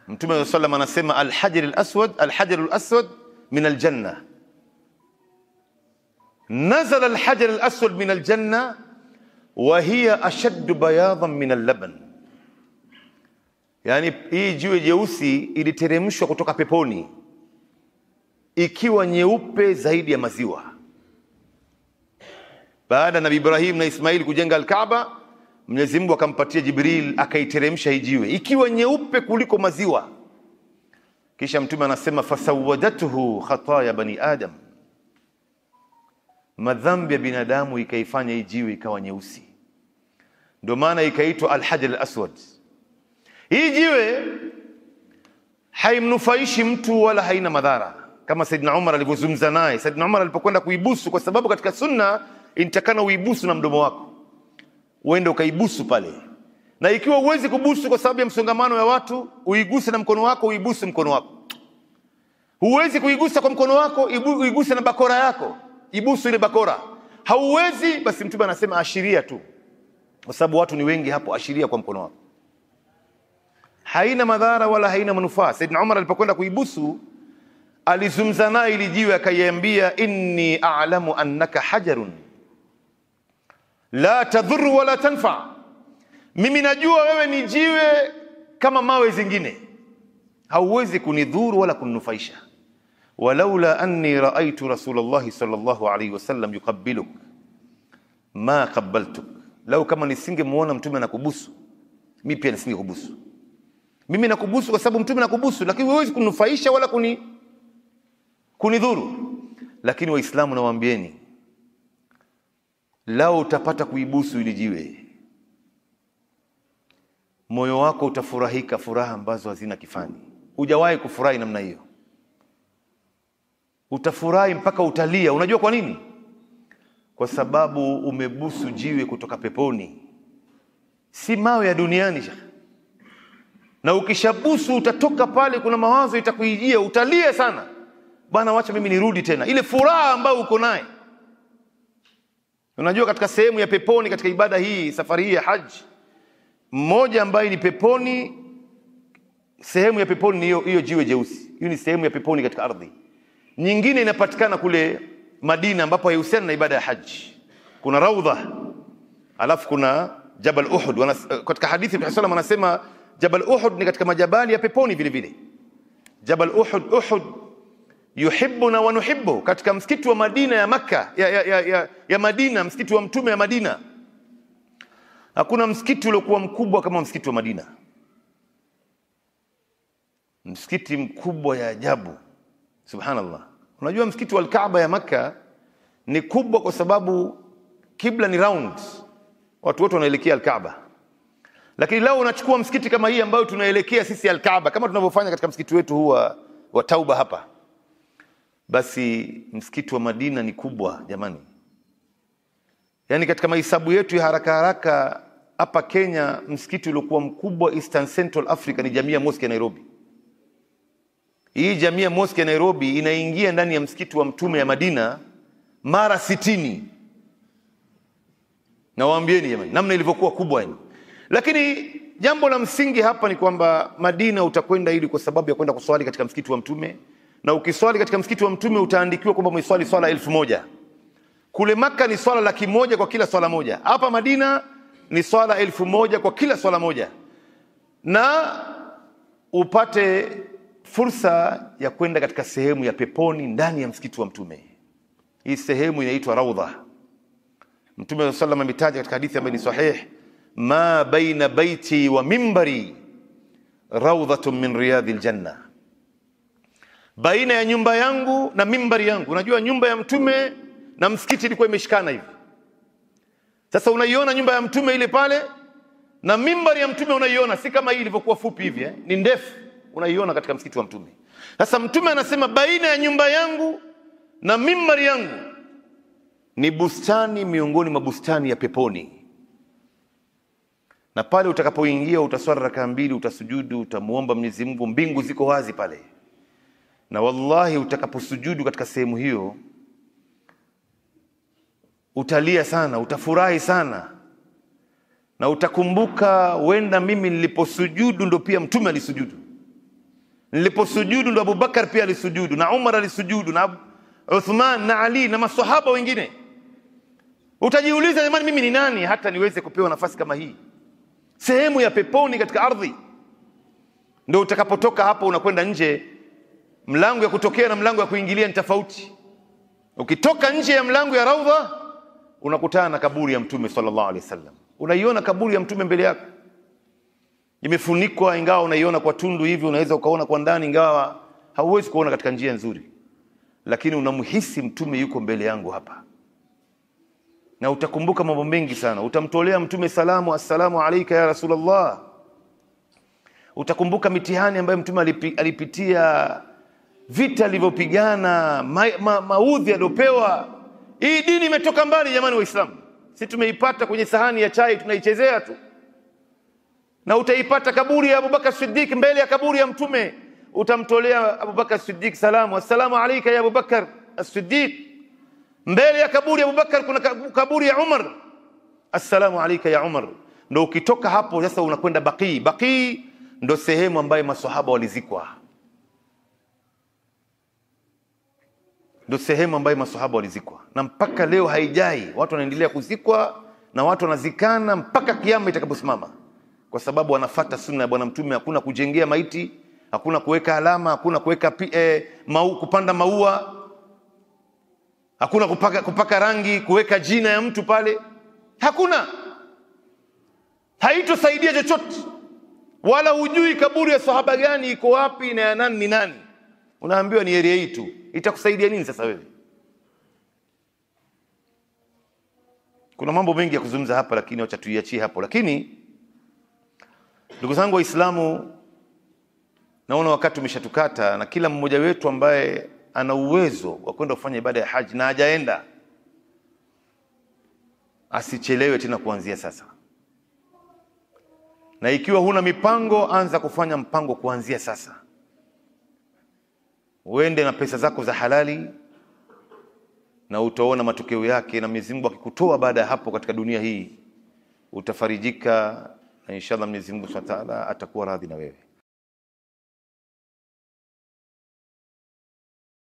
Mtume sallallahu anasema al-Hajar al-Aswad min al-janna. Nazala al-Hajar al-Aswad min al-janna wa hiya ashaddu bayadan min al-laban. Yani hii jiwe jeusi iliteremshwa kutoka peponi ikiwa nyeupe zaidi ya maziwa. Baada Nabii Ibrahim na Ismail kujenga al-Kaaba, Mwenyezi Mungu akampatia Jibril akaiteremsha hii jiwe ikiwa nyeupe kuliko maziwa. Kisha mtume anasema fasawadatuhu khataya bani adam, madhambi ya binadamu ikaifanya hii jiwe ikawa nyeusi. Ndio maana ikaitwa al-hajar al-aswad. Hii jiwe haimnufaishi mtu wala haina madhara, kama Saidina Umar alivyozungumza naye. Saidina Umar alipokwenda kuibusu, kwa sababu katika sunna inatakana uibusu na mdomo wako, uende ukaibusu pale. Na ikiwa uwezi kubusu kwa sababu ya msongamano ya watu, uiguse na mkono wako, uibusu mkono wako. Huwezi kuigusa kwa mkono wako, uiguse na bakora yako, ibusu ile bakora. Hauwezi, basi mtume anasema ashiria tu, kwa sababu watu ni wengi hapo, ashiria kwa mkono wako. Haina madhara wala haina manufaa. Saidina Umar alipokwenda kuibusu, alizungumza naye ili jiwe, akaiambia inni a'lamu annaka hajarun la tadhuru wala tanfa, mimi najua wewe ni jiwe kama mawe zingine, hauwezi kunidhuru wala kuninufaisha. Walaula anni raaitu Rasulullah sallallahu alayhi wasallam yuqabbiluk ma qabbaltuk, lau kama nisingemuona mtume anakubusu, mimi pia nisingekubusu. Mimi nakubusu kwa sababu mtume anakubusu, lakini huwezi kuninufaisha wala kunidhuru. Lakini waislamu nawaambieni, lao utapata kuibusu ili jiwe, moyo wako utafurahika furaha ambazo hazina kifani. Hujawahi kufurahi namna hiyo. Utafurahi mpaka utalia. Unajua kwa nini? Kwa sababu umebusu jiwe kutoka peponi, si mawe ya duniani. Na ukishabusu utatoka pale, kuna mawazo itakuijia, utalia sana, bwana wacha mimi nirudi tena. Ile furaha ambayo uko naye. Unajua katika sehemu ya peponi katika ibada hii, safari hii ya haji, mmoja ambaye ni peponi, sehemu ya peponi ni hiyo jiwe jeusi. Hiyo ni sehemu ya peponi katika ardhi. Nyingine inapatikana kule Madina ambapo haihusiani na ibada ya haji. Kuna Raudha, alafu kuna Jabal Uhud. Katika hadithi Mtume sallallahu anasema Jabal Uhud ni katika majabali ya peponi vile vile. Jabal Uhud yuhibbuna wa nuhibbu, katika msikiti wa Madina ya Makka ya Madina, msikiti wa mtume ya Madina. Hakuna msikiti uliokuwa mkubwa kama msikiti wa Madina. Msikiti mkubwa ya ajabu, subhanallah. Unajua msikiti wa Al-Kaaba ya Makka ni kubwa kwa sababu kibla ni round, watu wote wanaelekea Al-Kaaba. Lakini leo unachukua msikiti kama hii ambayo tunaelekea sisi Al-Kaaba, kama tunavyofanya katika msikiti wetu huu wa Tauba hapa, basi msikiti wa Madina ni kubwa jamani. Yani katika mahesabu yetu ya haraka haraka hapa Kenya, msikiti uliokuwa mkubwa Eastern Central Africa ni Jamia Mosque ya Nairobi. Hii Jamia Mosque ya Nairobi inaingia ndani ya msikiti wa mtume ya Madina mara 60. Na waambieni jamani namna ilivyokuwa kubwa yani. Lakini jambo la msingi hapa ni kwamba Madina utakwenda ili kwa sababu ya kwenda kuswali katika msikiti wa mtume, na ukiswali katika msikiti wa mtume utaandikiwa kwamba umeswali swala 1000. Kule Maka ni swala 100 kwa kila swala moja. Hapa Madina ni swala 1000 kwa kila swala moja. Na upate fursa ya kwenda katika sehemu ya peponi ndani ya msikiti wa mtume. Hii sehemu inaitwa Raudha. Mtume sallallahu alayhi wasallam ametaja katika hadithi ambayo ni sahih, ma baina baiti wa mimbari rawdhatun min riyadil janna, baina ya nyumba yangu na mimbari yangu. Unajua nyumba ya mtume na msikiti ilikuwa imeshikana hivi. Sasa unaiona nyumba ya mtume ile pale, na mimbari ya mtume unaiona, si kama hii ilivyokuwa fupi hivi ni ndefu, unaiona katika msikiti wa mtume. Sasa mtume anasema baina ya nyumba yangu na mimbari yangu ni bustani miongoni mwa bustani ya peponi. Na pale utakapoingia utaswali rakaa 2, utasujudu, utamuomba Mwenyezi Mungu, mbingu ziko wazi pale. Na wallahi utakaposujudu katika sehemu hiyo utalia sana, utafurahi sana. Na utakumbuka, wenda mimi niliposujudu ndo pia mtume alisujudu. Niliposujudu ndo Abubakar pia alisujudu, na Umar alisujudu, na Uthman na Ali na maswahaba wengine. Utajiuliza jamani, mimi ni nani hata niweze kupewa nafasi kama hii? Sehemu ya peponi katika ardhi. Ndio utakapotoka hapo unakwenda nje, mlango ya kutokea na mlango ya kuingilia ni tofauti. Ukitoka nje ya mlango ya Raudha unakutana na kaburi ya mtume sallallahu alaihi wasallam. Unaiona kaburi ya mtume mbele yako, imefunikwa, ingawa unaiona kwa tundu hivi, unaweza ukaona kwa ndani, ingawa hauwezi kuona katika njia nzuri, lakini unamhisi mtume yuko mbele yangu hapa, na utakumbuka mambo mengi sana. Utamtolea mtume salamu, assalamu alayka ya Rasulullah. Utakumbuka mitihani ambayo mtume alipitia, vita alivyopigana, maudhi aliopewa. Hii dini imetoka mbali jamani Waislamu. Sisi tumeipata kwenye sahani ya chai, tunaichezea tu. Na utaipata kaburi ya Abubakar Siddiq, mbele ya kaburi ya mtume utamtolea Abubakar Siddiq salamu, assalamu alayka ya Abubakar As-Siddiq. Mbele ya kaburi ya Abubakar kuna kaburi ya Umar, assalamu alayka ya Umar. Ndio ukitoka hapo sasa unakwenda Baqi. Baqi ndio sehemu ambayo maswahaba walizikwa, ndio sehemu ambayo maswahaba walizikwa, na mpaka leo haijai, watu wanaendelea kuzikwa na watu wanazikana mpaka kiyama itakaposimama, kwa sababu wanafuata sunna ya bwana mtume. Hakuna kujengea maiti, hakuna kuweka alama, hakuna kuweka kupanda maua, hakuna kupaka rangi, kuweka jina ya mtu pale, hakuna. Haitosaidia chochote, wala hujui kaburi ya sahaba gani iko wapi na ya nani ni nani. Unaambiwa ni area hii tu, itakusaidia nini sasa wewe? Kuna mambo mengi ya kuzungumza hapa, lakini acha tuiachie hapo. Lakini ndugu zangu Waislamu, naona wakati umeshatukata, na kila mmoja wetu ambaye ana uwezo wa kwenda kufanya ibada ya haji na hajaenda, asichelewe tena kuanzia sasa. Na ikiwa huna mipango, anza kufanya mpango kuanzia sasa. Uende na pesa zako za halali, na utaona matokeo yake, na Mwenyezi Mungu akikutoa baada ya hapo katika dunia hii utafarijika, na inshallah Mwenyezi Mungu Subhanahu wa Ta'ala atakuwa radhi na wewe.